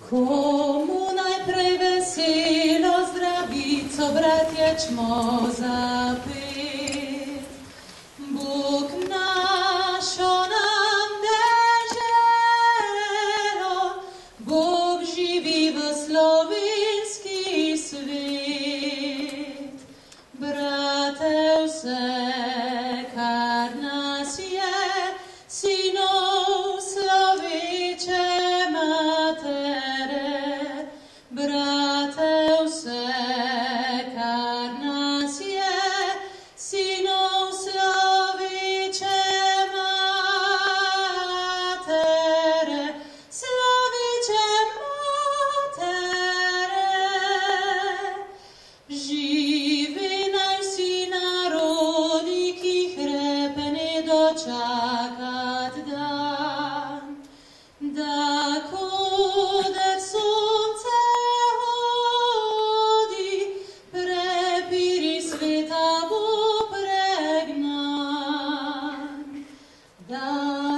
Komu najprej veselo zdravico, bratje, čmo zapet. Bog našo nam deželo, Bog živi v slovenski svet. Brate, vse, kar nas je, sinov sloveče matere. Brate, vse, kar nas je, sinov sloveče matere. Sloveče matere. Živi naj vsi narodi, ki hrepene dočakat dan, da koder sonce hodi, prepiri sveta bo pregnan. Da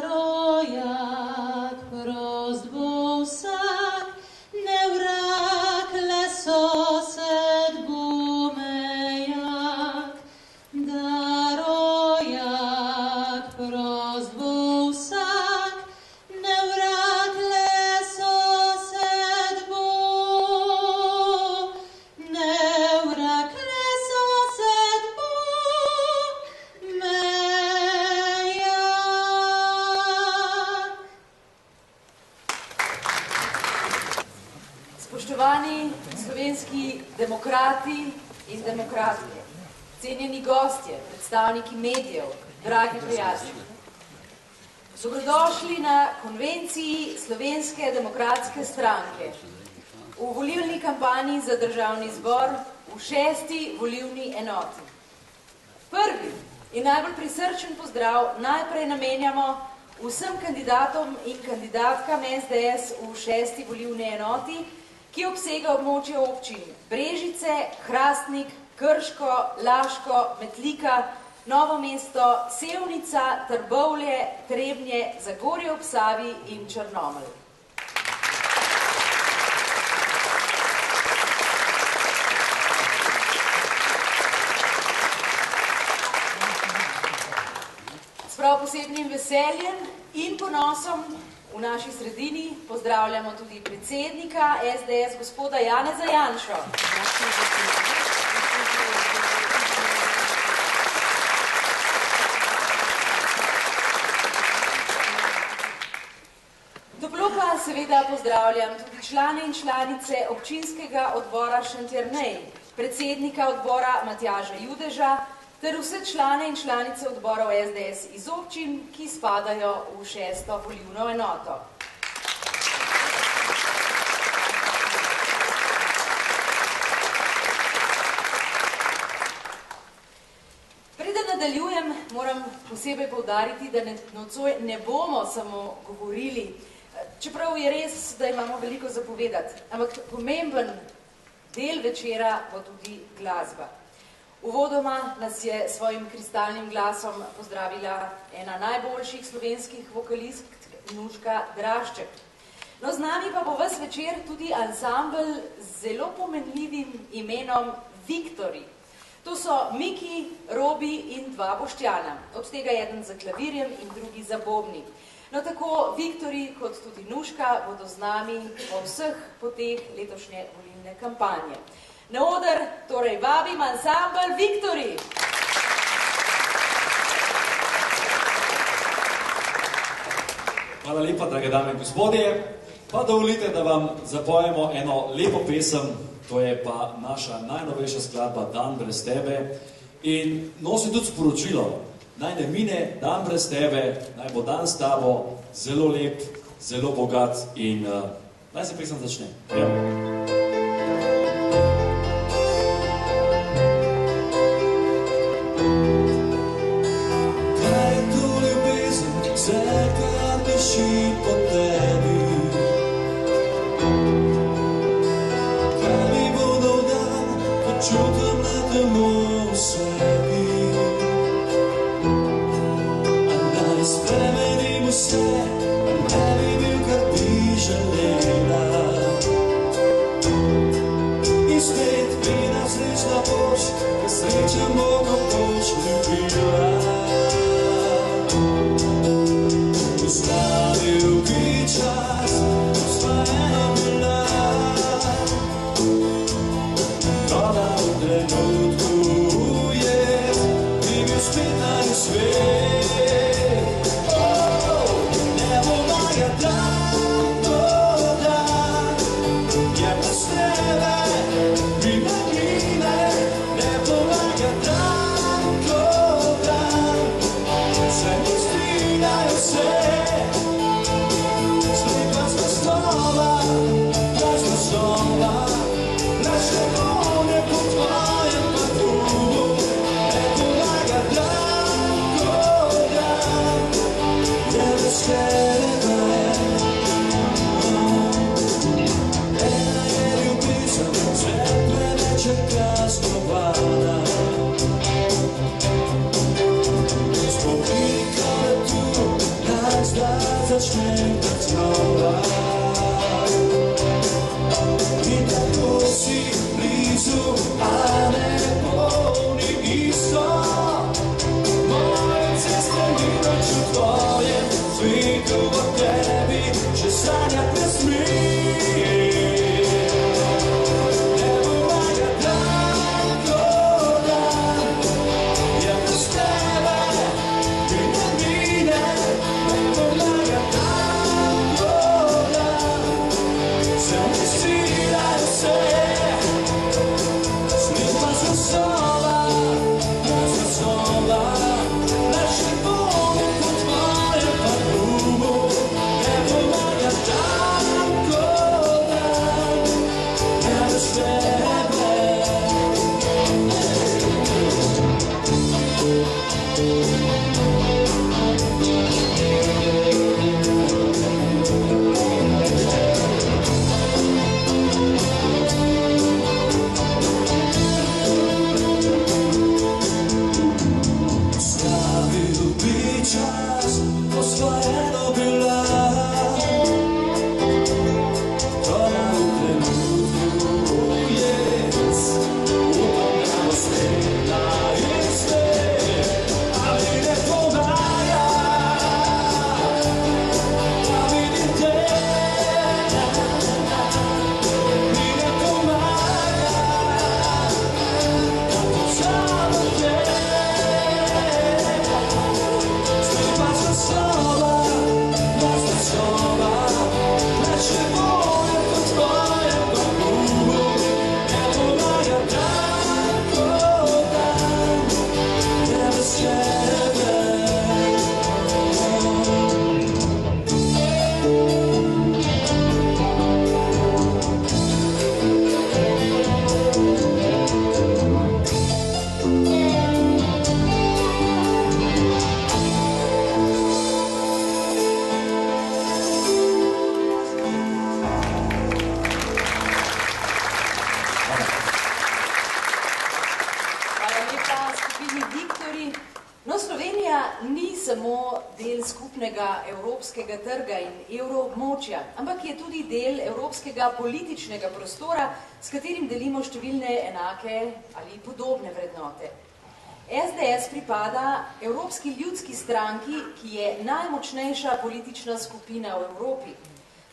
rojak prost bo vsak, ne vrak le sosed bo mejak. Da rojak prost bo vsak, ne vrak le sosed bo, ne vrak le sosed bo mejak. Spoštovani slovenski demokrati in demokratke, cenjeni gostje, predstavniki medijev, dragi prijatelji. Dobrodošli na konvenciji Slovenske demokratske stranke v volilni kampanji za državni zbor v 6. volilni enoti. Prvi in najbolj prisrčen pozdrav najprej namenjamo vsem kandidatom in kandidatkam SDS v 6. volilni enoti, ki obsega območje občin Brežice, Hrastnik, Krško, Laško, Metlika, Novo mesto, Sevnica, Trbovlje, Trebnje, Zagorje ob Savi in Črnomelj. S prav posebnim veseljem in ponosom v naši sredini pozdravljamo tudi predsednika SDS, gospoda Janeza Janšo. Toplo pa seveda pozdravljam tudi člane in članice občinskega odbora Šentjernej, predsednika odbora Matjaža Judeža ter vse člane in članice odborov SDS iz občin, ki spadajo v 6. volilno enoto. Preden nadaljujem, moram posebej poudariti, da nocoj ne bomo samo govorili, čeprav je res, da imamo veliko zapovedati, ampak pomemben del večera bo tudi glasba. Uvodoma nas je svojim kristalnim glasom pozdravila ena najboljših slovenskih vokalistk, Nuška Drašček. No, z nami pa bo ves večer tudi ansambel z zelo pomenljivim imenom Viktori. To so Miki, Robi in dva Boštjana, od tega eden za klavirjem in drugi za bobni. No, tako Viktori kot tudi Nuška bodo z nami po vseh poteh letošnje volilne kampanje. Na oder torej vabim ansambel Viktori. Hvala lepa, drage dame in gospodje. Pa dovolite, da vam zapojemo eno lepo pesem, to je pa naša najnovejša skladba Dan brez tebe. In nosi tudi sporočilo, naj ne mine dan brez tebe, naj bo dan s tabo zelo lep, zelo bogat in naj se pesem začne. Ja. Po tebi, kaj mi bo dal dan, ko čutim na temo v sebi. A naj spremenim vse, a ne bi bil, kar bi želela. čas, osvojeno bila. Toda v trenutku je bil spet na svet. Ne pomaga dan do dan, je brez tebe mine mine. Ne pomaga dan do dan, se mi strinjajo vse. Slika zvezdova, zvezdova, naše vode po tvojem patu. Ne pomaga dan do dan, je brez tebe. Ena je ljubezen, svet preveč je kaznovana. Spomini, ko je tu, nas zdaj začnem znova. In tako si blizu, a ne polni isto. Moje ceste ni več v tvojem svetu, o tebi še sanjat ne smem. Ne pomaga dan do dan, je brez tebe mine mine. Ne pomaga dan do dan, se mi strinjajo vse. Slika zvezdova, zvezdova, naše vode po tvojem patu. Ne pomaga dan do dan, je brez tebe. Slavil bi čas, osvojeno bila. Toda v trenutku ujec, upam, da bo spet na izgled. Ali ne pomaga, da vidim te. Mi ne pomaga, da pozabim te. Slika zvezdova, zvezdova, naše vode po tvojem patu. Ne pomaga dan do dan, je brez tebe. Hvala lepa skupini Viktori. No, Slovenija ni samo del skupnega evropskega trga in evroobmočja, ampak je tudi del evropskega političnega prostora, s katerim delimo številne enake ali podobne vrednote. SDS pripada Evropski ljudski stranki, ki je najmočnejša politična skupina v Evropi.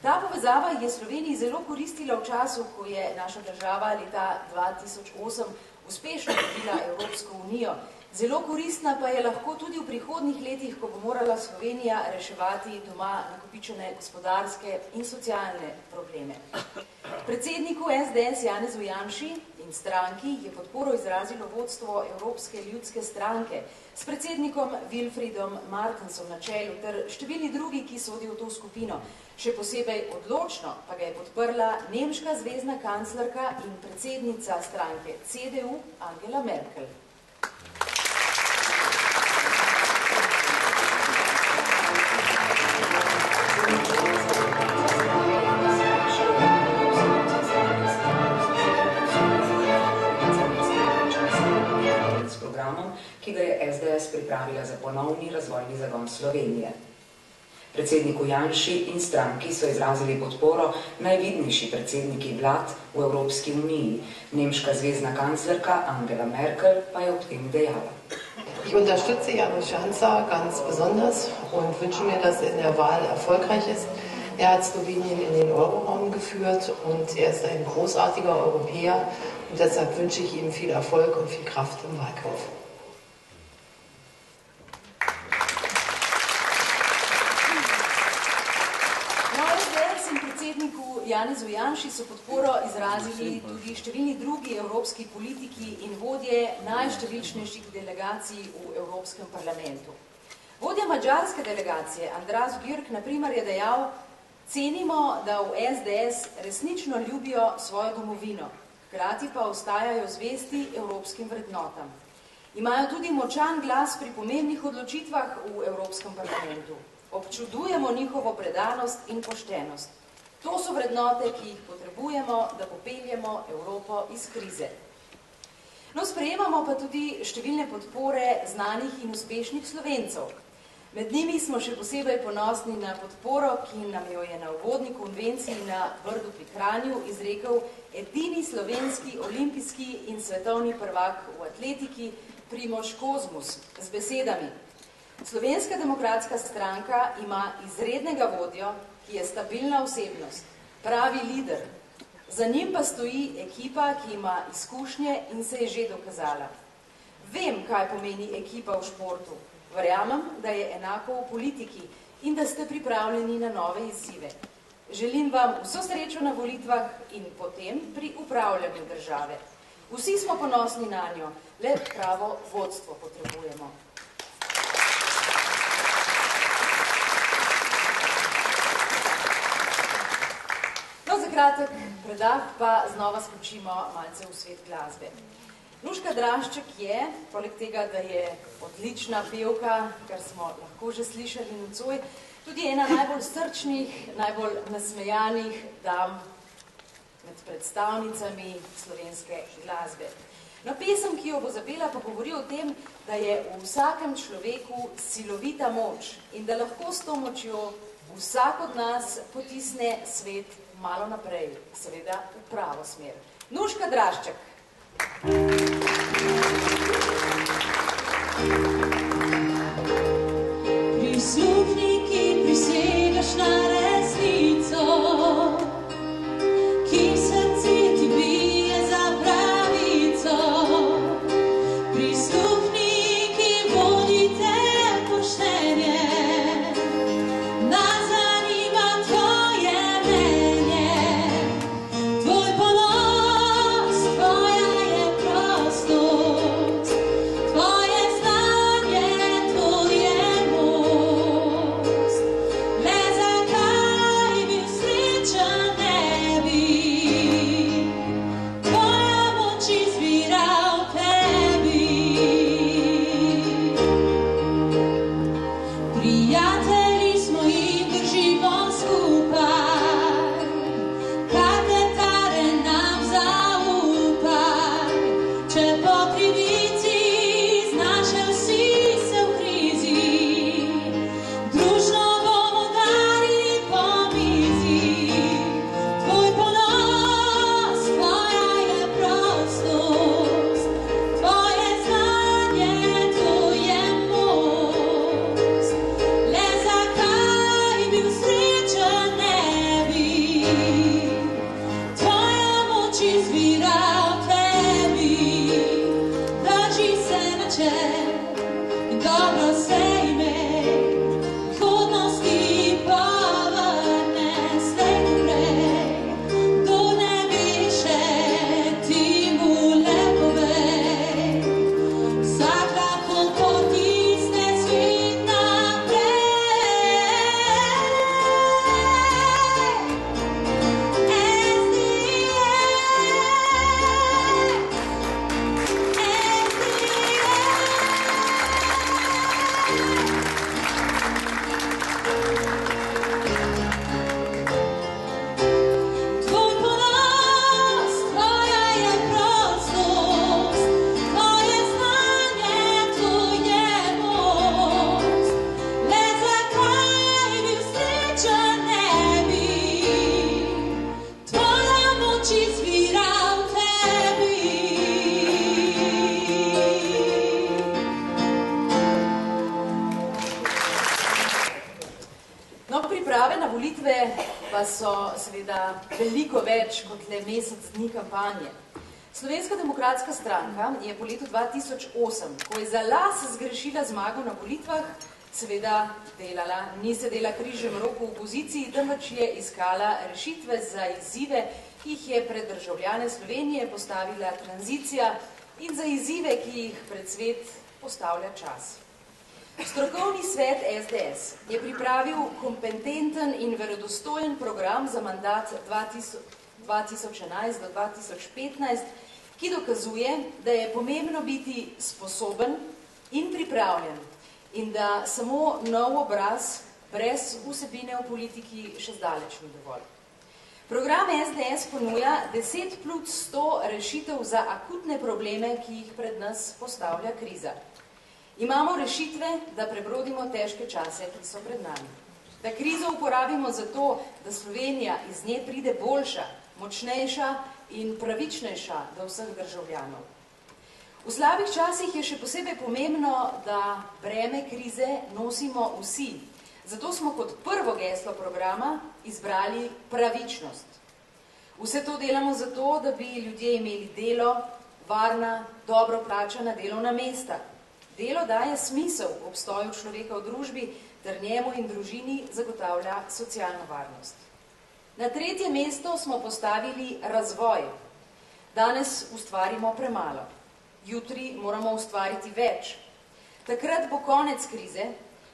Ta povezava je Sloveniji zelo koristila v času, ko je naša država leta 2008 uspešno vodila Evropsko unijo. Zelo koristna pa je lahko tudi v prihodnjih letih, ko bo morala Slovenija reševati doma nakopičene gospodarske in socialne probleme. Predsedniku SDS Janezu Janši in stranki je podporo izrazilo vodstvo Evropske ljudske stranke s predsednikom Wilfriedom Martensom na čelu ter številni drugi, ki sodijo v to skupino. Še posebej odločno pa ga je podprla nemška zvezna kanclerka in predsednica stranke CDU Angela Merkel. Ki ga je SDS pripravila za ponovni razvojni zagon Slovenije. Predsedniku Janši in stranki so izrazili podporo najvidnejši predsedniki vlad v Evropski uniji. Nemška zvezna kanclerka Angela Merkel pa je ob tem dejala. Ich unterstütze Janusz Janša ganz besonders und wünsche mir, dass er in der Wahl erfolgreich ist. Er hat Slowenien in den Euroraum geführt und er ist ein großartiger Europäer und deshalb wünsche ich ihm viel Erfolg und viel Kraft im Wahlkampf. Predsedniku Janezu Janši so podporo izrazili tudi številni drugi evropski politiki in vodje najštevilčnejših delegacij v Evropskem parlamentu. Vodja mađarske delegacije Andras Györk na primer je dejal: cenimo, da v SDS resnično ljubijo svojo domovino, hkrati pa ostajajo zvesti evropskim vrednotam. Imajo tudi močan glas pri pomembnih odločitvah v Evropskem parlamentu. Občudujemo njihovo predanost in poštenost. To so vrednote, ki jih potrebujemo, da popeljemo Evropo iz krize. No, sprejemamo pa tudi številne podpore znanih in uspešnih Slovencev. Med njimi smo še posebej ponosni na podporo, ki nam jo je na uvodni konvenciji na Brdu pri Kranju izrekel edini slovenski olimpijski in svetovni prvak v atletiki Primož Kozmus z besedami: Slovenska demokratska stranka ima izrednega vodjo, ki je stabilna osebnost, pravi lider. Za njim pa stoji ekipa, ki ima izkušnje in se je že dokazala. Vem, kaj pomeni ekipa v športu. Verjamem, da je enako v politiki in da ste pripravljeni na nove izzive. Želim vam vso srečo na volitvah in potem pri upravljanju države. Vsi smo ponosni na njo, le pravo vodstvo potrebujemo. Za kratek predah pa znova skočimo malce v svet glasbe. Nuška Drašček je, poleg tega, da je odlična pevka, kar smo lahko že slišali nocoj, tudi ena najbolj srčnih, najbolj nasmejanih dam med predstavnicami slovenske glasbe. No, pesem, ki jo bo zapela, pa govori o tem, da je v vsakem človeku silovita moč in da lahko s to močjo vsak od nas potisne svet malo naprej, seveda v pravo smer. Nuška Drašček. Prisluhni, ki prisegaš na resnico, ki v srcu ti bije za pravico. Prisluhni, ki vodite poštenje, tvoja je prostost, tvoje znanje. priprave na volitve pa so seveda veliko več kot le mesec dni kampanje. Slovenska demokratska stranka je po letu 2008, ko je za las zgrešila zmago na volitvah, seveda delala, ni sedela križem roko v opoziciji, temveč je iskala rešitve za izzive, ki jih je pred državljane Slovenije postavila tranzicija in za izzive, ki jih pred svet postavlja čas. Strokovni svet SDS je pripravil kompetenten in verodostojen program za mandat 2011 do 2015, ki dokazuje, da je pomembno biti sposoben in pripravljen in da samo nov obraz brez vsebine v politiki še zdaleč ni dovolj. Program SDS ponuja 10+100 rešitev za akutne probleme, ki jih pred nas postavlja kriza. Imamo rešitve, da prebrodimo težke čase, ki so pred nami. Da krizo uporabimo za to, da Slovenija iz nje pride boljša, močnejša in pravičnejša do vseh državljanov. V slabih časih je še posebej pomembno, da breme krize nosimo vsi. Zato smo kot prvo geslo programa izbrali pravičnost. Vse to delamo zato, da bi ljudje imeli delo, varna, dobro plačana delovna mesta. Delo daje smisel obstoju človeka v družbi, ter njemu in družini zagotavlja socialno varnost. Na tretje mesto smo postavili razvoj. Danes ustvarimo premalo. Jutri moramo ustvariti več. Takrat bo konec krize,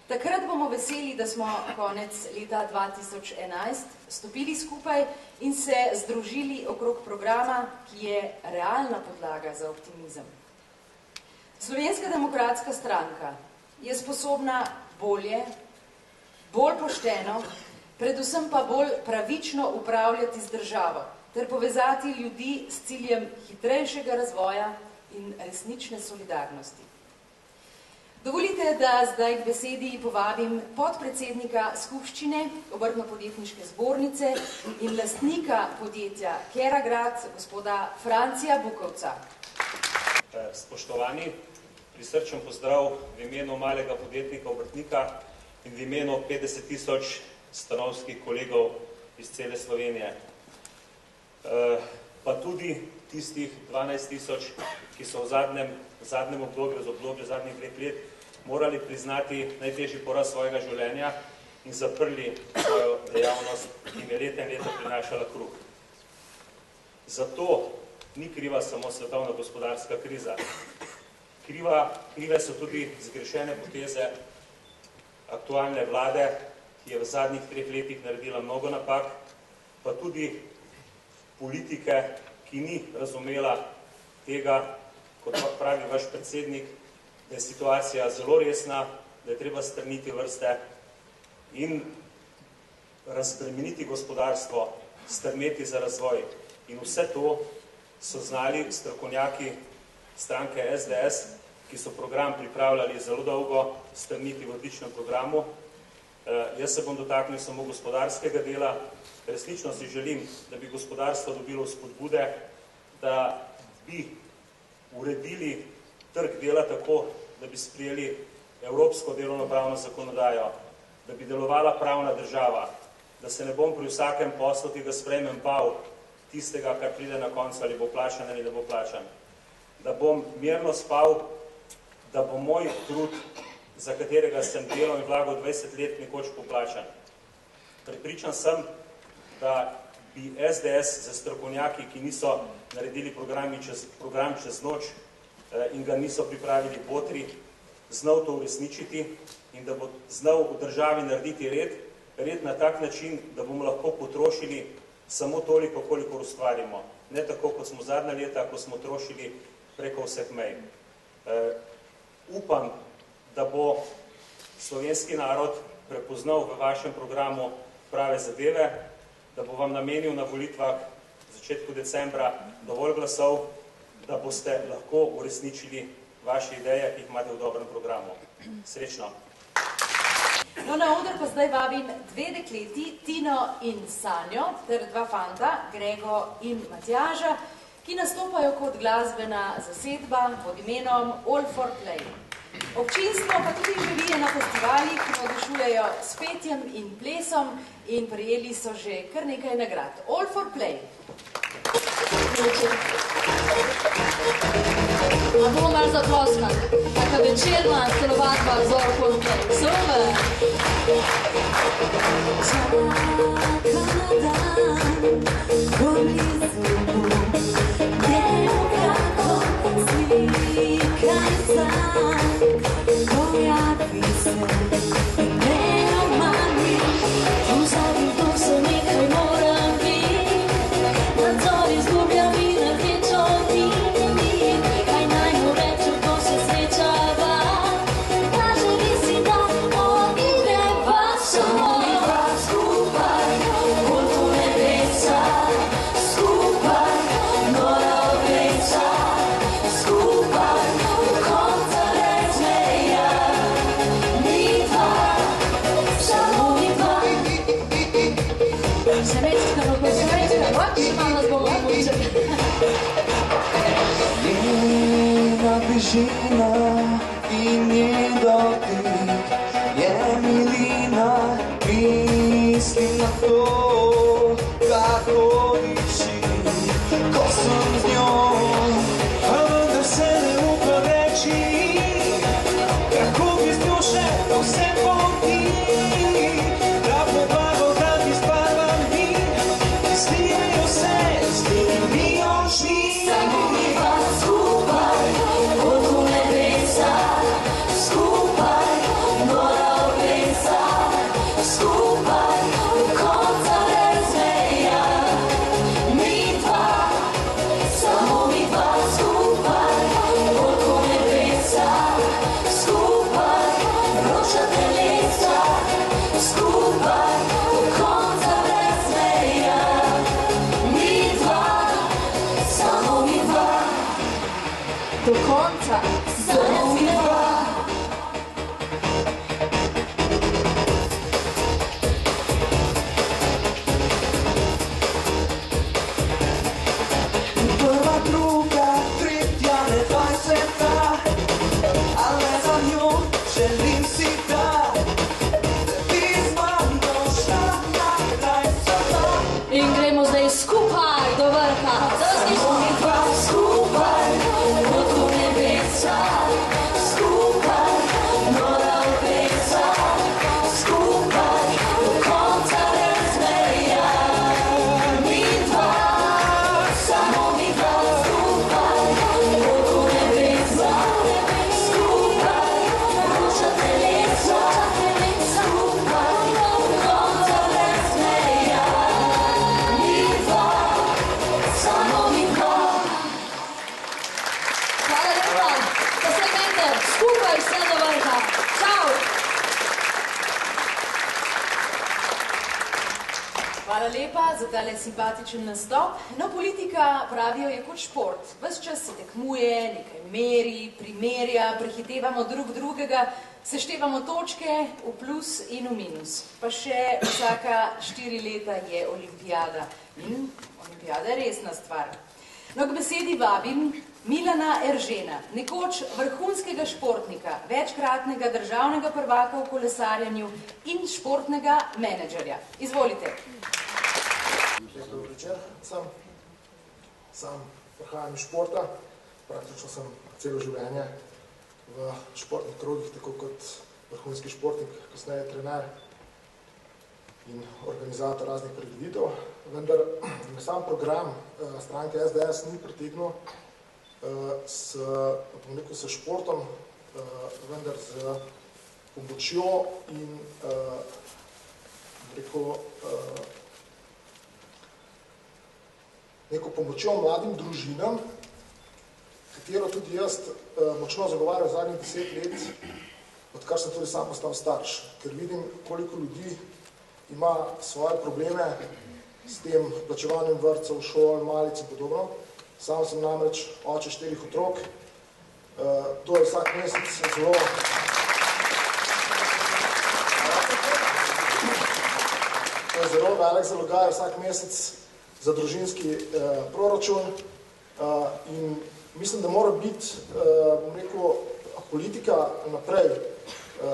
takrat bomo veseli, da smo konec leta 2011 stopili skupaj in se združili okrog programa, ki je realna podlaga za optimizem. Slovenska demokratska stranka je sposobna bolje, bolj pošteno, predvsem pa bolj pravično upravljati z državo ter povezati ljudi s ciljem hitrejšega razvoja in resnične solidarnosti. Dovolite, da zdaj k besedi povabim podpredsednika skupščine Obrtno-podjetniške zbornice in lastnika podjetja Keragrad, gospoda Francija Bukovca. Spoštovani, prisrčen pozdrav v imenu malega podjetnika obrtnika in v imenu 50 000 stanovskih kolegov iz cele Slovenije. Pa tudi tistih 12 000, ki so v zadnjem obdobju, zadnjih 2 let, morali priznati najtežji poraz svojega življenja in zaprli svojo dejavnost, ki je leta in leta prinašala kruh. Zato ni kriva samo svetovna gospodarska kriza. Krive so tudi zgrešene poteze aktualne vlade, ki je v zadnjih 3 letih naredila mnogo napak, pa tudi politike, ki ni razumela tega, kot pravi vaš predsednik, da je situacija zelo resna, da je treba strniti vrste in razbremeniti gospodarstvo, strmeti za razvoj. In vse to so znali strokovnjaki stranke SDS, ki so program pripravljali zelo dolgo, strniti v odličnem programu. Jaz se bom dotaknil samo gospodarskega dela. Resnično si želim, da bi gospodarstvo dobilo spodbude, da bi uredili trg dela tako, da bi sprejeli evropsko delovno-pravno zakonodajo, da bi delovala pravna država, da se ne bom pri vsakem poslu, ki ga sprejmem, bal tistega, kar pride na koncu, ali bo plačan ali da bo plačan. Da bom mirno spal, da bo moj trud, za katerega sem delal in vlagal 20 let, nekoč poplačan. Prepričan sem, da bi SDS za strokovnjaki, ki niso naredili program čez noč in ga niso pripravili botri, znal to uresničiti in da bo znal v državi narediti red na tak način, da bomo lahko potrošili samo toliko, koliko ustvarimo. Ne tako, kot smo zadnja leta, ko smo trošili preko vseh mej. Upam, da bo slovenski narod prepoznal v vašem programu prave zadeve, da bo vam namenil na volitvah v začetku decembra dovolj glasov, da boste lahko uresničili vaše ideje, ki jih imate v dobrem programu. Srečno! No, na oder pa zdaj vabim 2 dekleti, Tino in Sanjo, ter 2 fanta, Grego in Matjaža, ki nastopajo kot glasbena zasedba pod imenom All for Play. Občinstvo pa tudi živije na festivalih, navdušujejo s petjem in plesom in prejeli so že kar nekaj nagrad. All for play. A bomo malo zaploskali. Taka večerna telovadba z All for play. Super! Čaka na dan, ko blizu bo, nekako slikaj sam, pojavi se neomani, pozabil to se nekaj moram biti, nadzor izgubljam in rdečo nit, kaj naj mu rečem, ko se srečava, kaže visi, da odideva samo. Njena bližina in njen dotik je milina, mislim na to, kako diši, ko sem z njo, a vendar se ne upam reči, kako bi z njo še vse poti, da podlago da ti spadam mi, ki slivajo se, slivijo žni. Samo mi pa skupaj, kot v nebesa, skupaj, nora obesa, skupaj, do konca razmeja. Mi dva, samo mi dva skupaj, kot v nebesa, skupaj, vroča telesa, skupaj, do konca razmeja. Mi dva, samo mi dva, Do konca. samo mi dva. Prva, druga, tretja, ne dvajseta, ale za njo želim si da bi z mano šla na kraj sveta. In gremo zdaj skupaj do vrha. Samo mi dva skupaj, kot v nebesa, skupaj, nora obesa, skupaj, do konca razmeja. Mi dva, samo mi dva skupaj, kot v nebesa, skupaj, vroča telesa, skupaj, do konca razmeja. Mi dva, samo mi dva. Hvala lepa. Da se imete skupaj vse do vrha. Čau. Hvala lepa za tale simpatičen nastop. No, politika, pravijo, je kot šport. Ves čas se tekmuje, nekaj meri, primerja, prehitevamo drug drugega, seštevamo točke v plus in v minus. Pa še vsaka 4 leta je olimpijada. In olimpijada je resna stvar. No, k besedi vabim Milana Eržena, nekoč vrhunskega športnika, večkratnega državnega prvaka v kolesarjenju in športnega menedžerja. Izvolite. Dobro večer, sam prihajam iz športa, praktično sem celo življenje v športnih krogih, tako kot vrhunski športnik, kasneje trener in organizator raznih prireditev, vendar sam program stranke SDS ni pritegnil s športom, vendar z pomočjo in neko pomočjo mladim družinam, katero tudi jaz močno zagovarjam zadnjih 10 let, odkar sem tudi sam postal starš, ker vidim, koliko ljudi ima svoje probleme s tem plačevanjem vrtcev, šol, malic in podobno. Sam sem namreč oče 4 otrok. To je vsak mesec zelo velik zalogaj vsak mesec za družinski proračun in mislim, da mora biti politika naprej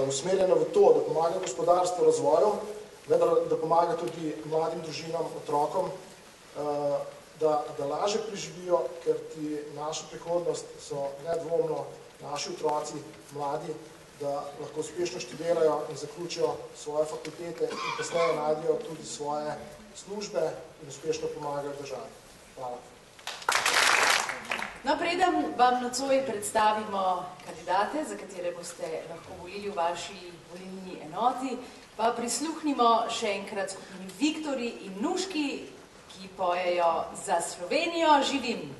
usmerjena v to, da pomaga gospodarstvu razvoju, da pomaga tudi mladim družinam, otrokom, da lažje preživijo, ker ti naša prihodnost so nedvomno naši otroci, mladi, da lahko uspešno študirajo in zaključijo svoje fakultete in kasneje najdejo tudi svoje službe in uspešno pomagajo državi. Hvala. No, preden vam nocoj predstavimo kandidate, za katere boste lahko volili v vaši volilni enoti, pa prisluhnimo še enkrat skupini Viktori in Nuški, ki pojejo Za Slovenijo živim.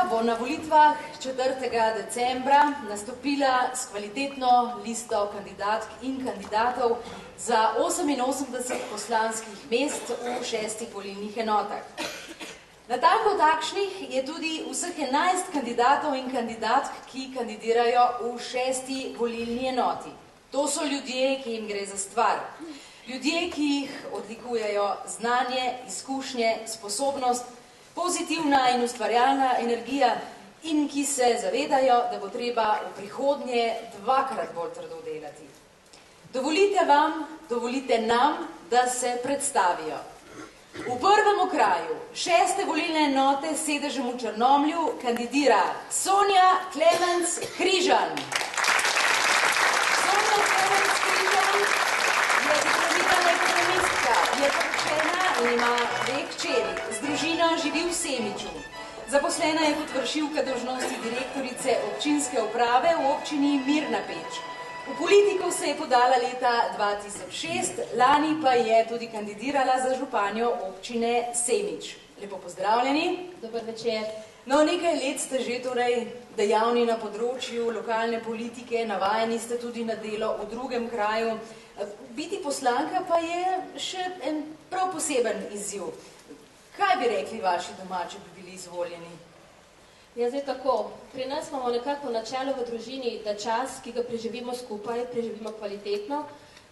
Bo na volitvah 4. decembra nastopila s kvalitetno listo kandidatk in kandidatov za 88 poslanskih mest v 6 volilnih enotah. Na tako takšnih je tudi vseh 11 kandidatov in kandidatk, ki kandidirajo v 6 volilni enoti. To so ljudje, ki jim gre za stvar. Ljudje, ki jih odlikujejo znanje, izkušnje, sposobnost, pozitivna in ustvarjalna energija in ki se zavedajo, da bo treba v prihodnje dvakrat bolj trdo delati. Dovolite vam, dovolite nam, da se predstavijo. V prvem okraju 6. volilne enote s sedežem v Črnomlju kandidira Sonja Klemenc Križan. Sonja Klemenc Križan je diplomirana ekonomistka, je poročena in ima 2 hčeri. Z družino živi v Semiču. Zaposlena je kot vršilka dolžnosti direktorice občinske uprave v občini Mirna Peč. V politiko se je podala leta 2006, lani pa je tudi kandidirala za županjo občine Semič. Lepo pozdravljeni. Dober večer. No, nekaj let ste že torej dejavni na področju lokalne politike, navajeni ste tudi na delo v drugem kraju. Biti poslanka pa je še en prav poseben izziv. Kaj bi rekli vaši doma, če bi bili izvoljeni? Ja, zdaj tako. Pri nas imamo nekako načelo v družini, da čas, ki ga preživimo skupaj, preživimo kvalitetno,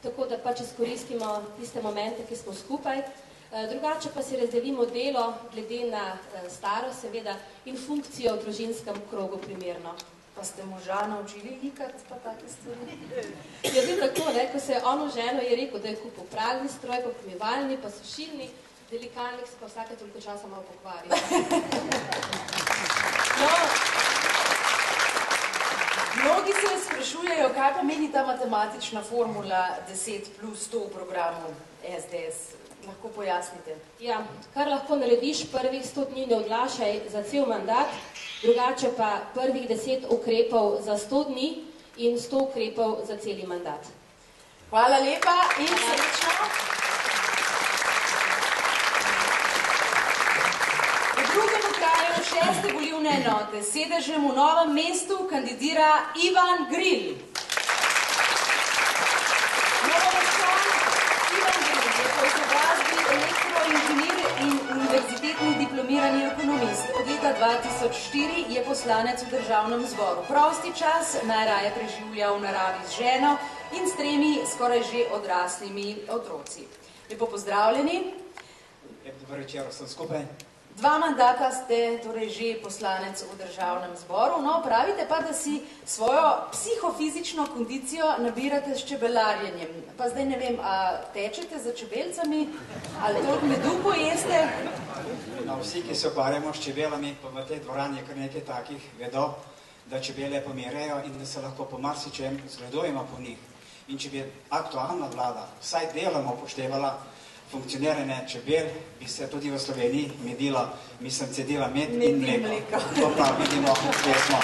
tako da pač izkoristimo tiste momente, ki smo skupaj. Drugače pa si razdelimo delo glede na starost, seveda, in funkcijo v družinskem krogu primerno. Pa ste moža naučili likati pa take stvari? Ja, zdaj tako, ne, ko se je on oženil, je rekel, da je kupil pralni stroj, pa pomivalni, pa sušilni, delikalnik se pa vsake toliko časa malo pokvari. No, mnogi se sprašujejo, kaj pomeni ta matematična formula 10 plus 100 v programu SDS. Lahko pojasnite? Ja, kar lahko narediš prvih 100 dni ne odlašaj za cel mandat, drugače pa prvih 10 ukrepov za 100 dni in 100 ukrepov za celi mandat. Hvala lepa in srečno. V drugem okraju 6. volilne enote s sedežem v Novem mestu kandidira Ivan Gril. Novomeščan Ivan Gril je po izobrazbi elektroinženir in univerzitetni diplomirani ekonomist. Od leta 2004 je poslanec v državnem zboru. Prosti čas najraje preživlja v naravi z ženo in s 3 skoraj že odraslimi otroci. Lepo pozdravljeni. Lep dober večer, vsem skupaj. 2 mandata ste torej že poslanec v državnem zboru, no pravite pa, da si svojo psihofizično kondicijo nabirate s čebelarjenjem. Pa zdaj ne vem, a tečete za čebelcami, ali toliko medu pojeste? No, vsi, ki se ukvarjamo s čebelami, pa v tej dvorani je kar nekaj takih, vedo, da čebele pomirajo in da se lahko po marsičem zgledujemo po njih. In če bi aktualna vlada vsaj deloma upoštevala funkcioniranje čebel, bi se tudi v Sloveniji medila, mislim, cedila med in mleko. To pa vidimo, kje smo.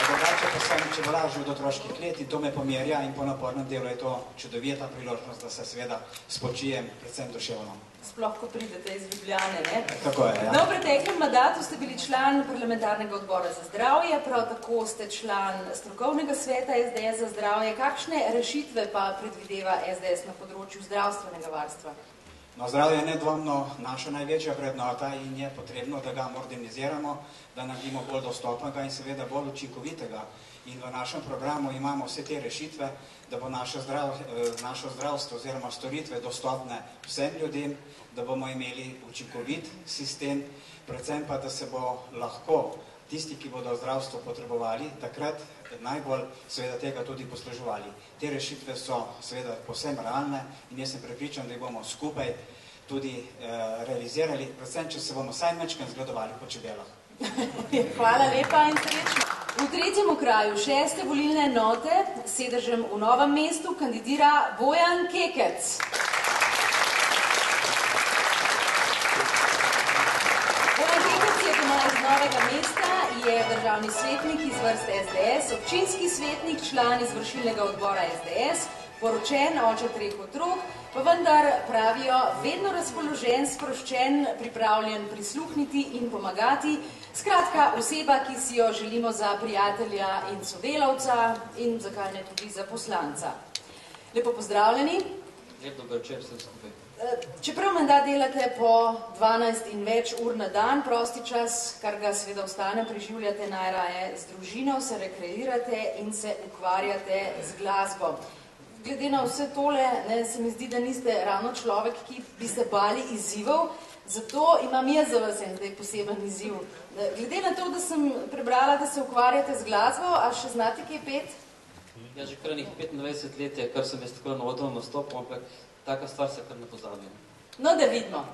Drugače pa sem čebelar že od otroških let in to me pomerja in po napornem delu je to čudovita priložnost, da se seveda spočijem, predvsem duševno. Sploh, ko pridete iz Ljubljane, ne? Tako je, ja. No, v preteklem mandatu ste bili član parlamentarnega odbora za zdravje, prav tako ste član strokovnega sveta SDS za zdravje. Kakšne rešitve pa predvideva SDS na področju zdravstvenega varstva? No, zdravje je nedvomno naša največja vrednota in je potrebno, da ga moderniziramo, da naredimo bolj dostopnega in seveda bolj učinkovitega. In v našem programu imamo vse te rešitve, da bo naše zdravstvo oziroma storitve dostopne vsem ljudem, da bomo imeli učinkovit sistem, predvsem pa, da se bo lahko tisti, ki bodo zdravstvo potrebovali, takrat najbolj seveda tega tudi posluževali. Te rešitve so seveda povsem realne in jaz sem prepričan, da jih bomo skupaj tudi realizirali, predvsem, če se bomo vsaj majčkeno zgledovali po čebelah. Hvala lepa in srečno. V tretjem okraju 6. volilne enote s sedežem v Novem mestu kandidira Bojan Kekec. Bojan Kekec je doma iz Novega mesta, je državni svetnik iz vrst SDS, občinski svetnik, član izvršilnega odbora SDS, poročen, oče 3 otrok, pa vendar pravijo vedno razpoložen, sproščen, pripravljen prisluhniti in pomagati. Skratka, oseba, ki si jo želimo za prijatelja in sodelavca in zakaj ne tudi za poslanca. Lepo pozdravljeni. Lep dober večer, vsem skupaj. Čeprav menda delate po 12 in več ur na dan, prosti čas, kar ga seveda ostane, preživljate najraje z družino, se rekreirate in se ukvarjate z glasbo. Glede na vse tole, se mi zdi, da niste ravno človek, ki bi se bali izzivov, zato imam jaz za vas en zdaj poseben izziv. Glede na to, da sem prebrala, da se ukvarjate z glasbo, a še znate kaj pet? Ja, že kar 25 let je, kar sem jaz tako na odru nastopil, ampak taka stvar se kar ne pozabi. No, da vidimo.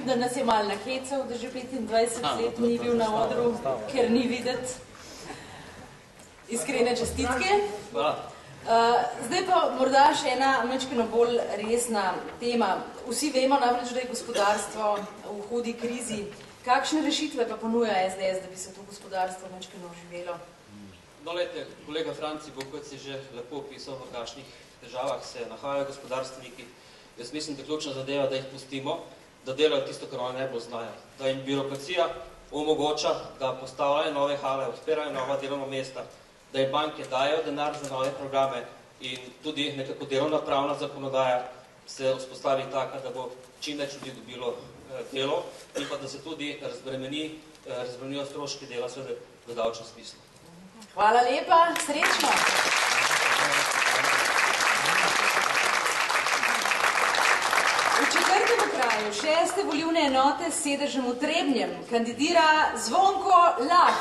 Da nas je malo nahecal, da že 25 let ni bil na odru, ker ni videti. Iskrene čestitke. Zdaj pa morda še ena majčkeno bolj resna tema. Vsi vemo namreč, da je gospodarstvo v hudi krizi. Kakšne rešitve pa ponuja SDS, da bi se to gospodarstvo majčkeno oživelo? No, lejte, kolega Franci bo, kot si že lepo opisal, v kakšnih težavah se nahajajo gospodarstveniki. Jaz mislim, da ključna zadeva, da jih pustimo, da delajo tisto, kar oni najbolj znajo. Da jim birokracija omogoča, da postavljajo nove hale, odpirajo nova delovna mesta, da jim banke dajo denar za nove programe in tudi nekako delovna pravna zakonodaja se vzpostavi taka, da bo čim več ljudi dobilo delo in pa da se tudi razbremenijo stroški dela seveda v davčnem smislu. Hvala lepa, srečno! V četrtem okraju 6. volilne enote s sedežem v Trebnjem kandidira Zvonko Lah.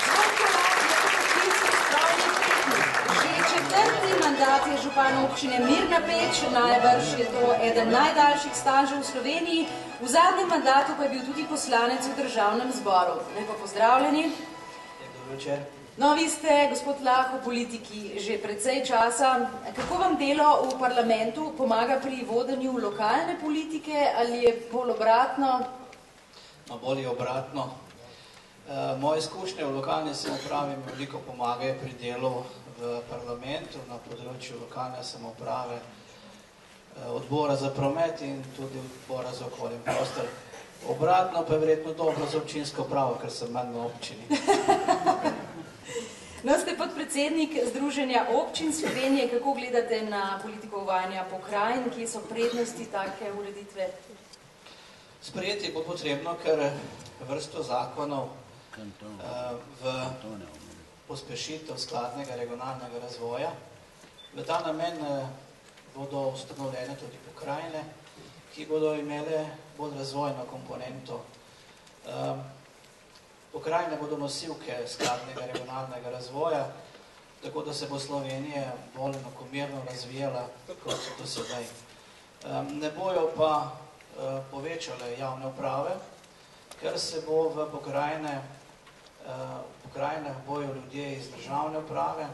Zvonko Lah je poklicni spravni tehnik. Že četrti mandat mandat je župan občine Mirna Peč, najbrž je to eden najdaljših stažev v Sloveniji. V zadnjem mandatu pa je bil tudi poslanec v državnem zboru. Lepo pozdravljeni. Dobro večer. No, vi ste, gospod Lah, v politiki že precej časa. Kako vam delo v parlamentu pomaga pri vodenju lokalne politike ali je bolj obratno? No, bolj je obratno. Moje izkušnje v lokalni samoupravi mi veliko pomagajo pri delu v parlamentu na področju lokalne samouprave, odbora za promet in tudi odbora za okolje in prostor. Obratno pa je verjetno dobro za občinsko upravo, ker sem manj na občini. No, ste podpredsednik Združenja občin Slovenije. Kako gledate na politiko uvajanja pokrajin? Kje so prednosti take ureditve? Sprejeti bo potrebno, ker vrsto zakonov v pospešitev skladnega regionalnega razvoja. V ta namen bodo ustanovljene tudi pokrajine, ki bodo imele bolj razvojno komponento. Pokrajine bodo nosilke skladnega regionalnega razvoja, tako da se bo Slovenija bolj enakomerno razvijala, kot do sedaj. Ne bojo pa povečale javne uprave, ker se bo v pokrajinah bojo ljudje iz državne uprave,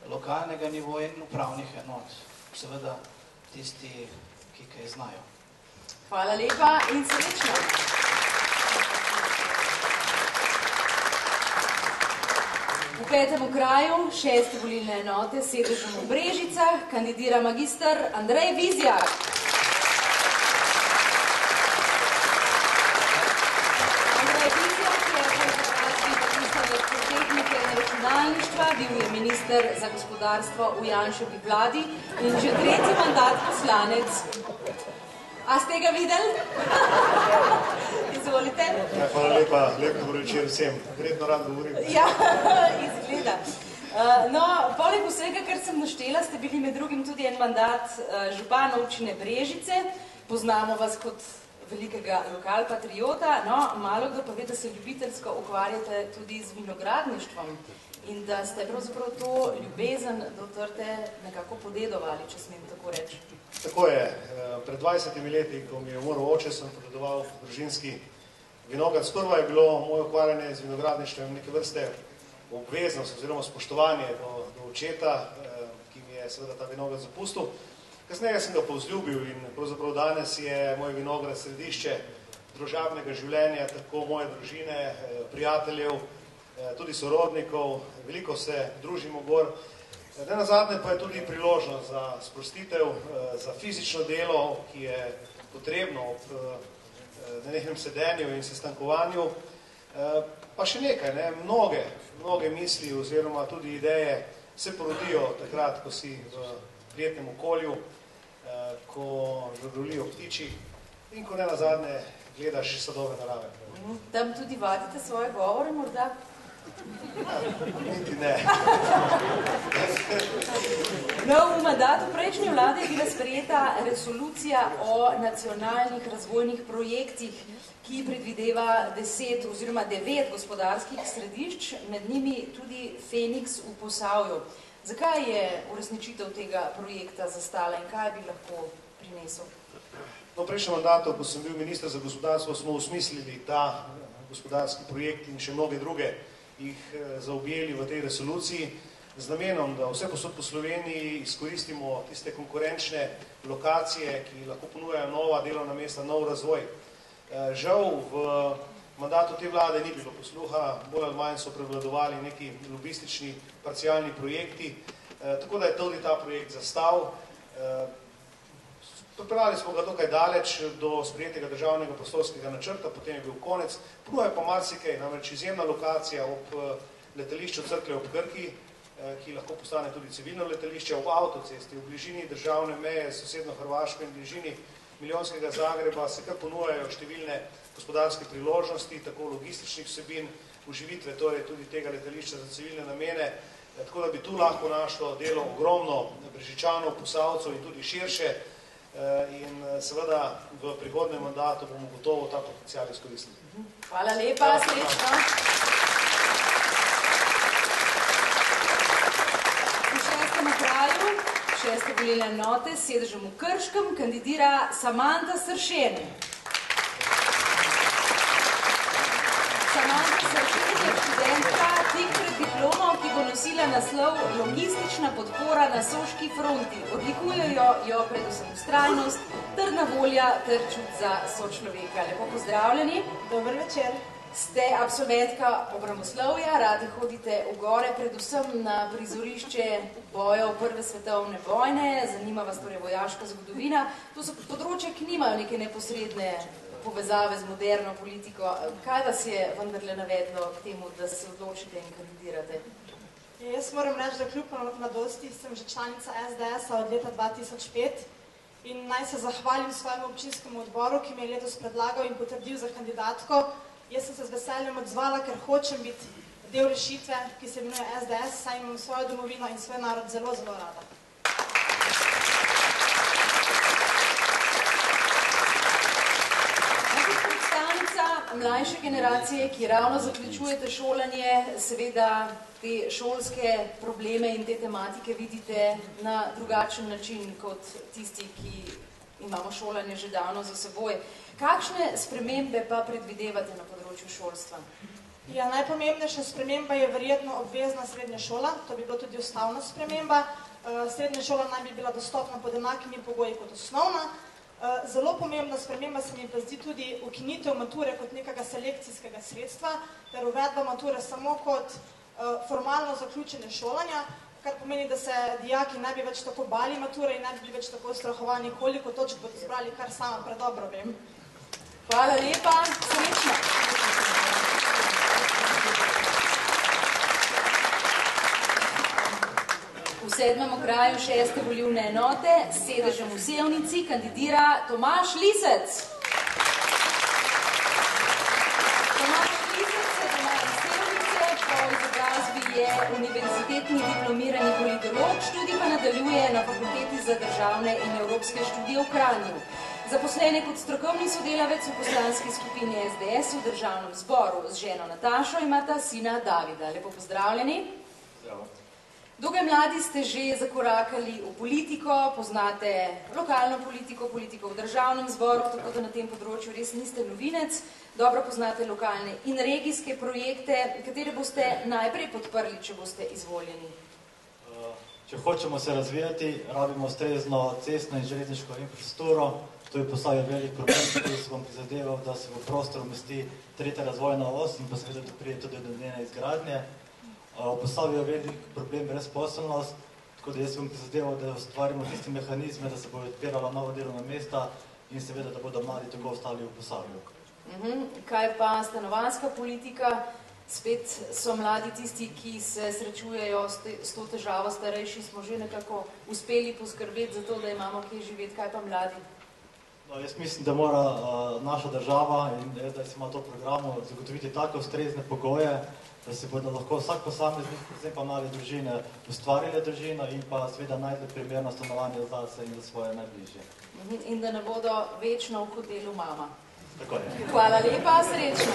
lokalnega nivoja in upravnih enot. Seveda tisti, ki kaj znajo. Hvala lepa in srečno. V 5. okraju 6. volilne enote s sedežem v Brežicah kandidira magister Andrej Vizjak. Andrej Vizjak je tehnike in računalništva, bil je minister za gospodarstvo v Janševi vladi in že 3. mandat poslanec. A ste ga videli? Izvolite. Ja, hvala lepa, lep dobro večer vsem. Verjetno rad govorim. Ja, izgleda. No, poleg vsega, kar sem naštela, ste bili med drugim tudi en mandat župan občine Brežice. Poznamo vas kot velikega lokalpatriota. No, malo kdo pa ve, da se ljubiteljsko ukvarjate tudi z vinogradništvom in da ste pravzaprav to ljubezen do trte nekako podedovali, če smem tako reči. Tako je. Pred 20 leti, ko mi je umrl oče, sem podedoval družinski vinograd. Sprva je bilo moje ukvarjanje z vinogradništvom neke vrste obveznost oziroma spoštovanje do očeta, ki mi je seveda ta vinograd zapustil. Kasneje sem ga povzljubil in pravzaprav danes je moj vinograd središče družabnega življenja, tako moje družine, prijateljev, tudi sorodnikov. Veliko se družimo gor. Nenazadnje pa je tudi priložnost za sprostitev, za fizično delo, ki je potrebno ob nenehnem sedenju in sestankovanju. Pa še nekaj, mnoge misli oziroma tudi ideje se porodijo takrat, ko si v prijetnem okolju, ko žvrgolijo ptiči in ko nenazadnje gledaš sadove narave. Tam tudi vadite svoje govore morda? Niti ne. No, v mandatu prejšnje vlade je bila sprejeta resolucija o nacionalnih razvojnih projektih, ki predvideva 10 oziroma 9 gospodarskih središč, med njimi tudi Feniks v Posavju. Zakaj je uresničitev tega projekta zastala in kaj bi lahko prinesel? V prejšnjem mandatu, ko sem bil minister za gospodarstvo, smo usmislili ta gospodarski projekt in še mnoge druge jih zaobjeli v tej resoluciji z namenom, da vse posod po Sloveniji izkoristimo tiste konkurenčne lokacije, ki lahko ponujajo nova delovna mesta, nov razvoj. Žal v mandatu te vlade ni bilo posluha, bolj ali manj so prevladovali neki lobistični parcialni projekti, tako da je tudi ta projekt zastal. Pripravili smo ga dokaj daleč do sprejetega državnega prostorskega načrta, potem je bil konec. Ponuja pa marsikaj, namreč izjemna lokacija ob letališču Cerklje ob Krki, ki lahko postane tudi civilno letališče, ob avtocesti, v bližini državne meje s sosedno Hrvaško in bližini milijonskega Zagreba se kar ponujajo številne gospodarske priložnosti, tako logističnih vsebin, uživitve, torej tudi tega letališča za civilne namene, tako da bi tu lahko našlo delo ogromno Brežičanov, Posavcev in tudi širše. In seveda v prihodnem mandatu bomo gotovo ta potencial izkoristili. Hvala lepa, srečno. V 6. kraju 6. volilne enote s sedežem v Krškem kandidira Samanta Sršen. Samanta Sršen je študentka tik pred diplomo, ki bo nosila naslov Logistična podpora na Soški fronti. Odlikujejo jo predvsem vztrajnost, trdna volja ter čut za sočloveka. Lepo pozdravljeni. Dober večer. Ste absolventka obramboslovja, radi hodite v gore, predvsem na prizorišče bojev Prve svetovne vojne, zanima vas torej vojaška zgodovina. To so področja, ki nimajo neke neposredne povezave z moderno politiko. Kaj vas je vendarle navedlo k temu, da se odločite in kandidirate? Jaz moram reči, da kljub mladosti sem že članica SDS-a od leta 2005 in naj se zahvalim svojemu občinskemu odboru, ki me je letos predlagal in potrdil za kandidatko. Jaz sem se z veseljem odzvala, ker hočem biti del rešitve, ki se imenuje SDS, saj imam svojo domovino in svoj narod zelo, zelo rada. Predstavnica mlajše generacije, ki ravno zaključujete šolanje, seveda te šolske probleme in te tematike vidite na drugačen način kot tisti, ki imamo šolanje že davno za seboj. Kakšne spremembe pa predvidevate na področju šolstva? Ja, najpomembnejša sprememba je verjetno obvezna srednja šola, to bi bilo tudi ustavna sprememba. Srednja šola naj bi bila dostopna pod enakimi pogoji kot osnovna. Zelo pomembna sprememba se mi pa zdi tudi ukinitev mature kot nekega selekcijskega sredstva, ter uvedba mature samo kot formalno zaključene šolanja, kar pomeni, da se dijaki ne bi več tako bali mature in ne bi več tako strahovani, koliko točk bodo zbrali, kar sama predobro vem. Hvala lepa, srečno. V 7. okraju 6. volilne enote s sedežem v Sevnici kandidira Tomaž Lisec. Tomaž Lisec se doma iz Sevnice, po izobrazbi je univerzitetni diplomirani politolog, študij pa nadaljuje na Fakulteti za državne in evropske študije v Kranju. Zaposlen je kot strokovni sodelavec v poslanski skupini SDS v državnem zboru. Z ženo Natašo imata sina Davida. Lepo pozdravljeni. Zdravo. Dokaj mladi ste že zakorakali v politiko, poznate lokalno politiko, politiko v državnem zboru, tako da na tem področju res niste novinec. Dobro poznate lokalne in regijske projekte, katere boste najprej podprli, če boste izvoljeni. Če hočemo se razvijati, rabimo ustrezno cestno in železniško infrastrukturo. To je postavil velik problem, ki se bom prizadeval, da se v prostor umesti tretja razvojna os in pa seveda da prije tudi do njene izgradnje. Postavil velik problem brezposelnost, tako da jaz bom prizadeval, da ustvarimo tiste mehanizme, da se bodo odpirala nova delovna mesta in seveda, da bodo mladi tako ostali v Posavju. Kaj pa stanovanjska politika? Spet so mladi tisti, ki se srečujejo s to težavo, starejši smo že nekako uspeli poskrbeti za to, da imamo kje živeti. Kaj pa mladi? No, jaz mislim, da mora naša država in SDS ima to programu zagotoviti tako ustrezne pogoje, da se bodo lahko vsak posameznik, predvsem pa mlade družine, ustvarili družino in pa seveda najdli primerno stanovanje zase in za svoje najbližje. In da ne bodo večno v hotelu mama. Tako je. Hvala lepa, srečno.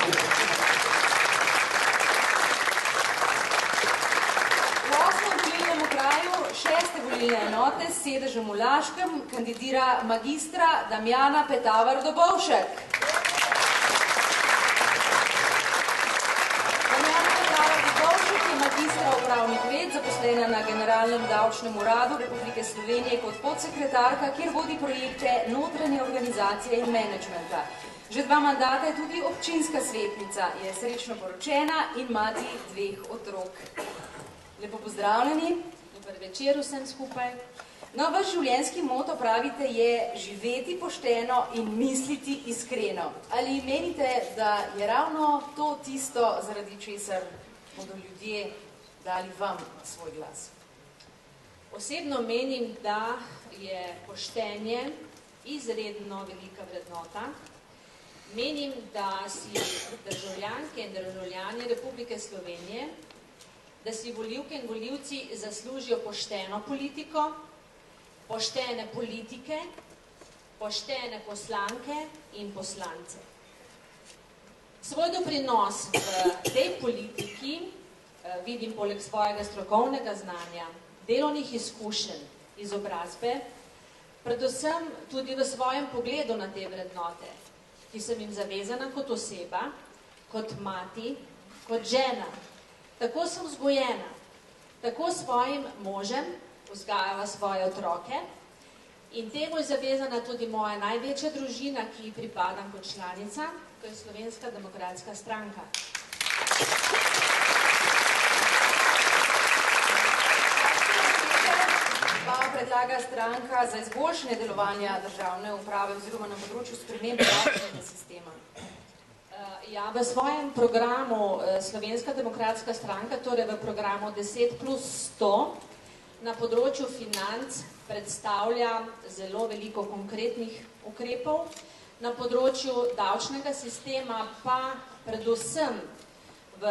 V 8. volilnem okraju 6. volilne enote s sedežem v Laškem kandidira magistra Damjana Petavar-Dobovšek. Damjana Petavar-Dobovšek je magistra upravnih ved, zaposlena na Generalnem davčnem uradu Republike Slovenije kot podsekretarka, kjer vodi projekte notranje organizacije in menedžmenta. Že 2 mandata je tudi občinska svetnica, je srečno poročena in mati 2 otrok. Lepo pozdravljeni. Dober večer vsem skupaj. No, vaš življenjski moto, pravite, je živeti pošteno in misliti iskreno. Ali menite, da je ravno to tisto, zaradi česar bodo ljudje dali vam svoj glas? Osebno menim, da je poštenje izredno velika vrednota. Menim, da si državljanke in državljani Republike Slovenije, da si volivke in volivci zaslužijo pošteno politiko, poštene politike, poštene poslanke in poslance. Svoj doprinos v tej politiki vidim poleg svojega strokovnega znanja, delovnih izkušenj izobrazbe, predvsem tudi v svojem pogledu na te vrednote, ki sem jim zavezana kot oseba, kot mati, kot žena. Tako sem vzgojena, tako svojim možem vzgajala svoje otroke in temu je zavezana tudi moja največja družina, ki ji pripadam kot članica, to je Slovenska demokratska stranka. Pa predlaga stranka za izboljšanje delovanja državne uprave oziroma na področju spremembe davčnega sistema? Ja, v svojem programu Slovenska demokratska stranka, torej v programu 10+100, na področju financ predstavlja zelo veliko konkretnih ukrepov, na področju davčnega sistema pa predvsem v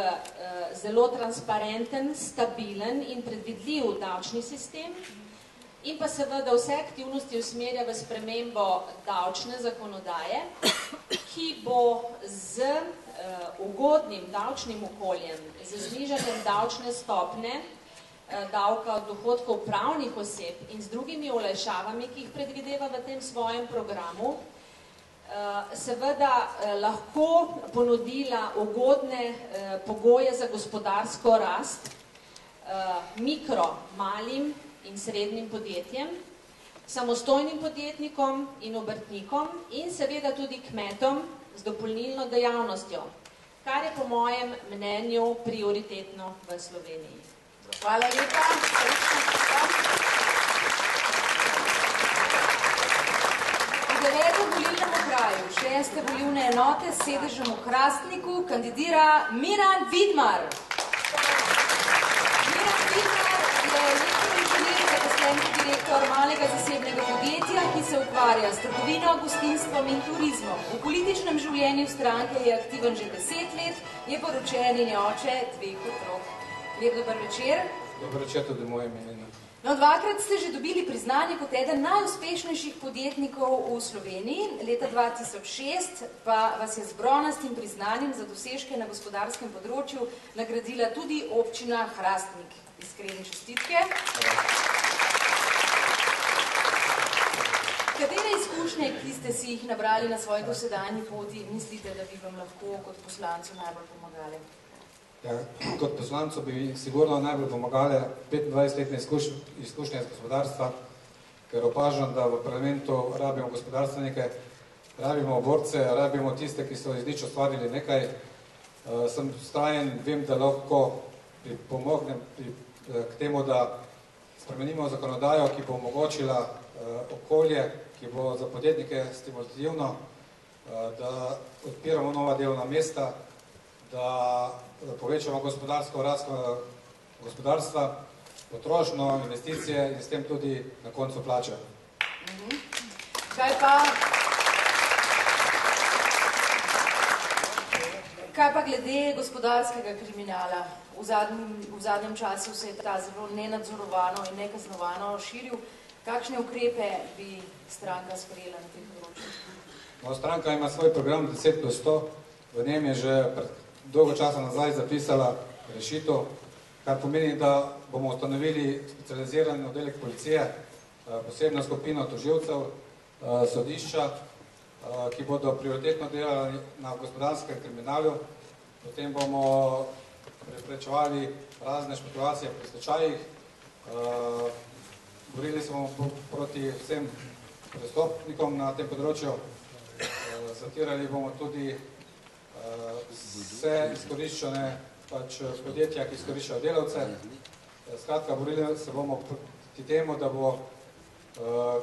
zelo transparenten, stabilen in predvidljiv davčni sistem in pa seveda vse aktivnosti usmerja v spremembo davčne zakonodaje, ki bo z ugodnim davčnim okoljem, z znižanjem davčne stopne, davka od dohodkov pravnih oseb in z drugimi olajšavami, ki jih predvideva v tem svojem programu, seveda lahko ponudila ugodne pogoje za gospodarsko rast mikro, malim in srednjim podjetjem, samostojnim podjetnikom in obrtnikom in seveda tudi kmetom z dopolnilno dejavnostjo, kar je po mojem mnenju prioritetno v Sloveniji. Hvala lepa. V 9. volilnem okraju 6. volilne enote s sedežem v Hrastniku kandidira Miran Vidmar. Miran Vidmar je elektroinženir, zaposlen direktor malega zasebnega podjetja, ki se ukvarja s trgovino, gostinstvom in turizmom. V političnem življenju stranke je aktiven že 10 let, je poročen in je oče 2 otrok. Lep dober večer. Dober večer tudi moje ime. No, 2-krat ste že dobili priznanje kot eden najuspešnejših podjetnikov v Sloveniji. Leta 2006 pa vas je z bronastim priznanjem za dosežke na gospodarskem področju nagradila tudi občina Hrastnik. Iskrene čestitke. Katere izkušnje, ki ste si jih nabrali na svoji dosedanji poti, mislite, da bi vam lahko kot poslancu najbolj pomagali? Ja, kot poslancu bi sigurno najbolj pomagale 25-letne izkušnje iz gospodarstva, ker opažam, da v parlamentu rabimo gospodarstvenike, rabimo borce, rabimo tiste, ki so iz nič ustvarili nekaj. Sem vztrajen, vem, da lahko pomognem k temu, da spremenimo zakonodajo, ki bo omogočila okolje, ki bo za podjetnike stimulativno, da odpiramo nova delovna mesta, da povečamo gospodarsko rast gospodarstva, potrošnjo, investicije in s tem tudi na koncu plače. Kaj pa glede gospodarskega kriminala? V zadnjem času se je ta zelo nenadzorovano in nekaznovano širil. Kakšne ukrepe bi stranka sprejela na tem področju? No, stranka ima svoj program 10+100, v njem je že pred dolgo časa nazaj zapisala rešitev, kar pomeni, da bomo ustanovili specializiran oddelek policije, posebno skupino tožilcev, sodišča, ki bodo prioritetno delali na gospodarskem kriminalu. Potem bomo preprečevali razne špekulacije pri stečajih, borili se bomo proti vsem prestopnikom na tem področju, zatirali bomo tudi vse izkoriščene podjetja, ki izkoriščajo delavce. Skratka, borili se bomo proti temu, da bo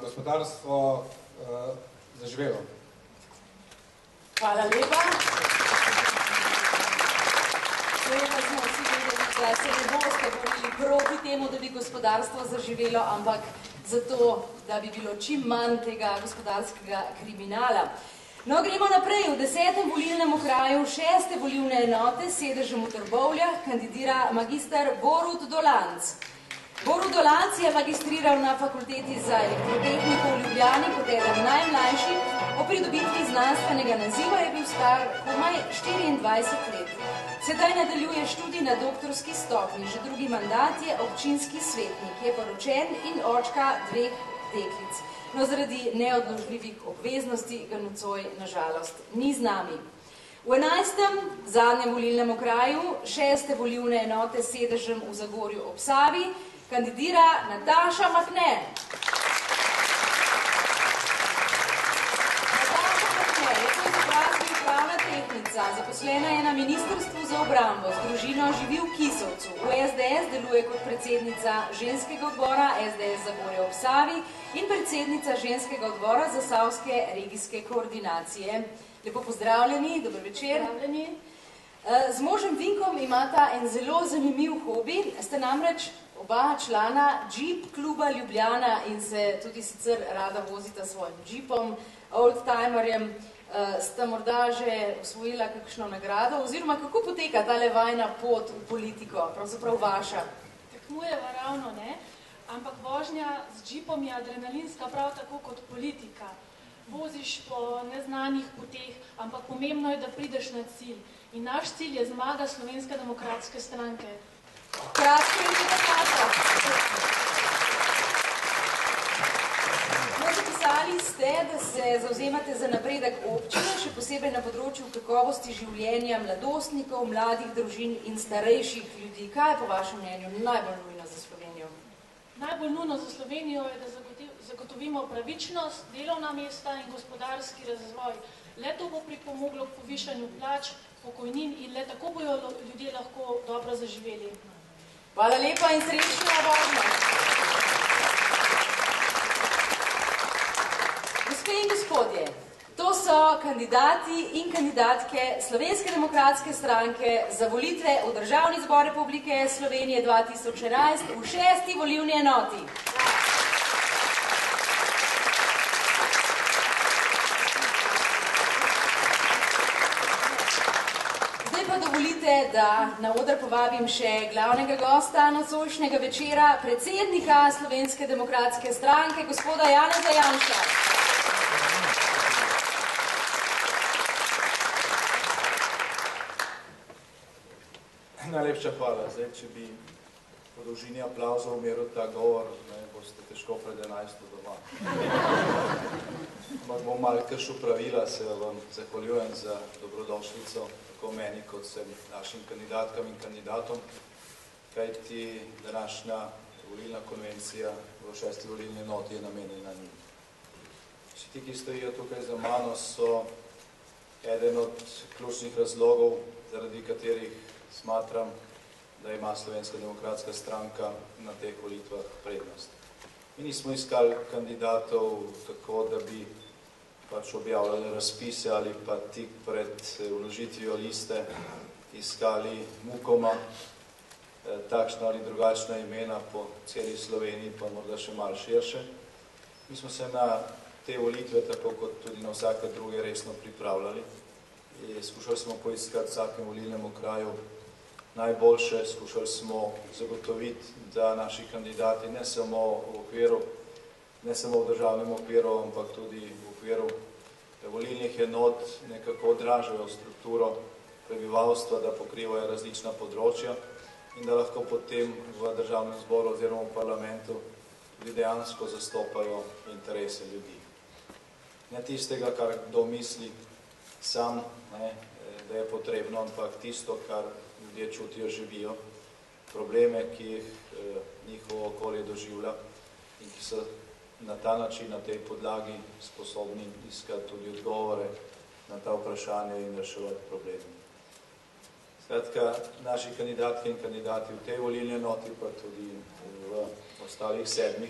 gospodarstvo zaživelo. Hvala lepa. Seveda smo vsi vedeli, da se ne boste borili proti temu, da bi gospodarstvo zaživelo, ampak zato, da bi bilo čim manj tega gospodarskega kriminala. No, gremo naprej. V 10. volilnem okraju 6. volilne enote s sedežem v Trbovljah kandidira magister Borut Dolanc. Borut Dolanc je magistriral na fakulteti za elektrotehniko v Ljubljani kot eden najmlajših, Po pridobitvi znanstvenega naziva je bil star komaj 24 let. Sedaj nadaljuje študij na doktorski stopnji, že drugi mandat je občinski svetnik, je poročen in očka 2 deklic. No, zaradi neodložljivih obveznosti ga nocoj, nažalost, ni z nami. V 11. zadnjem volilnem okraju 6. volilne enote s sedežem v Zagorju ob Savi kandidira Nataša Mahne. Zaposlena je na Ministrstvu za obrambo, z družino živi v Kisovcu. V SDS deluje kot predsednica ženskega odbora SDS Zagorje ob Savi in predsednica ženskega odbora Zasavske regijske koordinacije. Lepo pozdravljeni, dober večer. Z možem Vinkom imata en zelo zanimiv hobi. Ste namreč oba člana Jeep kluba Ljubljana in se tudi sicer rada vozita s svojim Jeepom, oldtimerjem. Sta morda že osvojila kakšno nagrado, oziroma kako poteka tale vajna pot v politiko, pravzaprav vaša? Tekmujeva ravno ne, ampak vožnja z džipom je adrenalinska prav tako kot politika. Voziš po neznanih poteh, ampak pomembno je, da prideš na cilj. In naš cilj je zmaga Slovenske demokratske stranke. Kratko in tako. Zapisali ste, da se zauzemate za napredek občine, še posebej na področju kakovosti življenja mladostnikov, mladih družin in starejših ljudi. Kaj je po vašem mnenju najbolj nujno za Slovenijo? Najbolj nujno za Slovenijo je, da zagotovimo pravičnost, delovna mesta in gospodarski razvoj. Le to bo pripomoglo k povišanju plač, pokojnin in le tako bojo ljudje lahko dobro zaživeli. Hvala lepa in srečno vožnjo. Gospe in gospodje, to so kandidati in kandidatke Slovenske demokratske stranke za volitve v Državni zbor Republike Slovenije 2011 v 6. volilni enoti. Zdaj pa dovolite, da na oder povabim še glavnega gosta nocojšnjega večera, predsednika Slovenske demokratske stranke, gospoda Janeza Janša. Najlepša hvala. Zdaj, če bi po dolžini aplauzov umeril ta govor, boste težko pred 11. doma. Ampak bom malo kršil pravila, se vam zahvaljujem za dobrodošlico, tako meni kot vsem našim kandidatkam in kandidatom, kajti današnja volilna konvencija v 6. volilni enoti je namenjena njim. Vsi ti, ki stojijo tukaj za mano, so eden od ključnih razlogov, zaradi katerih smatram, da ima Slovenska demokratska stranka na teh volitvah prednost. Mi nismo iskali kandidatov tako, da bi pač objavljali razpise ali pa tik pred vložitvijo liste iskali mukoma takšna ali drugačna imena po celi Sloveniji, pa morda še malo širše. Mi smo se na te volitve, tako kot tudi na vsake druge, resno pripravljali. Skušali smo poiskati v vsakem volilnem okraju najboljše, skušali smo zagotoviti, da naši kandidati ne samo v državnem okviru, ampak tudi v okviru volilnih enot nekako odražajo strukturo prebivalstva, da pokrivajo različna področja in da lahko potem v državnem zboru oziroma v parlamentu tudi dejansko zastopajo interese ljudi. Ne tistega, kar kdo misli sam, da je potrebno, ampak tisto, kar ljudje čutijo, živijo, probleme, ki jih njihovo okolje doživlja in ki so na ta način, na tej podlagi sposobni iskati tudi odgovore na ta vprašanja in reševati probleme. Skratka, naši kandidatke in kandidati v tej volilni enoti, pa tudi v ostalih 7,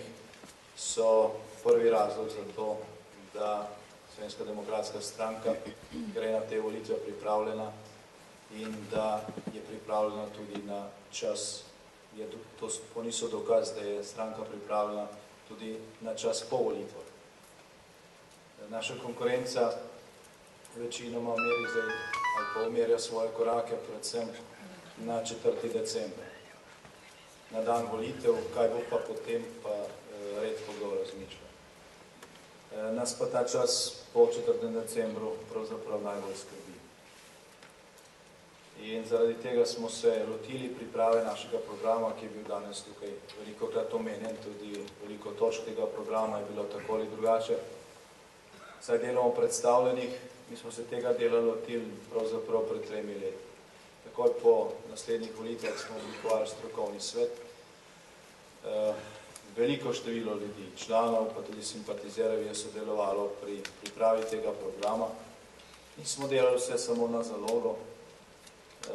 so prvi razlog za to, da Slovenska demokratska stranka gre na te volitve pripravljena in da je pripravljena tudi na čas. To niso dokaz, da je stranka pripravljena tudi na čas po volitvah. Naša konkurenca večinoma meri zdaj, ali pa umerja svoje korake predvsem na 4. december. Na dan volitev, kaj bo pa potem, pa redko kdo razmišlja. nas pa ta čas po 4. decembru pravzaprav najbolj skrbi. In zaradi tega smo se lotili priprave našega programa, ki je bil danes tukaj veliko krat omenjen, tudi veliko točk tega programa je bilo tako ali drugače. Saj delamo predstavljenih, mi smo se tega dela lotili pravzaprav pred 3 leti. Takoj po naslednjih volitvah smo oblikovali strokovni svet. Veliko število ljudi, članov, pa tudi simpatizerov je sodelovalo pri pripravi tega programa. Nismo delali vse samo na zalogo.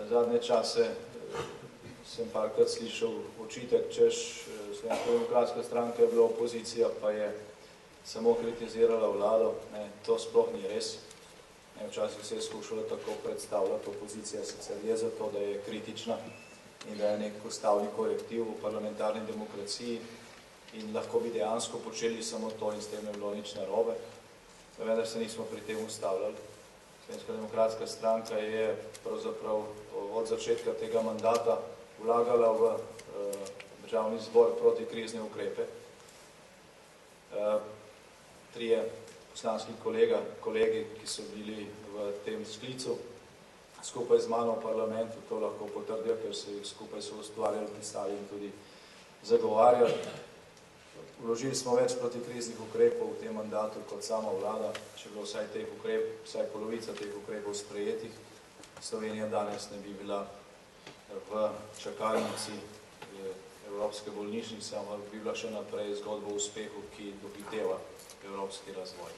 Zadnje čase sem parkrat slišal očitek, češ Slovenska demokratska stranka je bila opozicija, pa je samo kritizirala vlado. Ne, to sploh ni res. Včasih se je skušalo tako predstavljati, opozicija sicer je zato, da je kritična in da je nek ustavni korektiv v parlamentarni demokraciji in lahko bi dejansko počeli samo to in s tem ne bilo nič narobe. Vendar se nismo pri tem ustavljali. Slovenska demokratska stranka je pravzaprav od začetka tega mandata vlagala v državni zbor protikrizne ukrepe. Trije poslanski kolegi, ki so bili v tem sklicu, skupaj z mano v parlamentu, to lahko potrdijo, ker so jih skupaj so ustvarjali, pisali in tudi zagovarjali. Vložili smo več protikriznih ukrepov v tem mandatu kot sama vlada, če bilo vsaj polovica teh ukrepov sprejetih. Slovenija danes ne bi bila v čakalnici Evropske bolnišnice, ampak bi bila še naprej zgodba o uspehu, ki dohiteva evropski razvoj.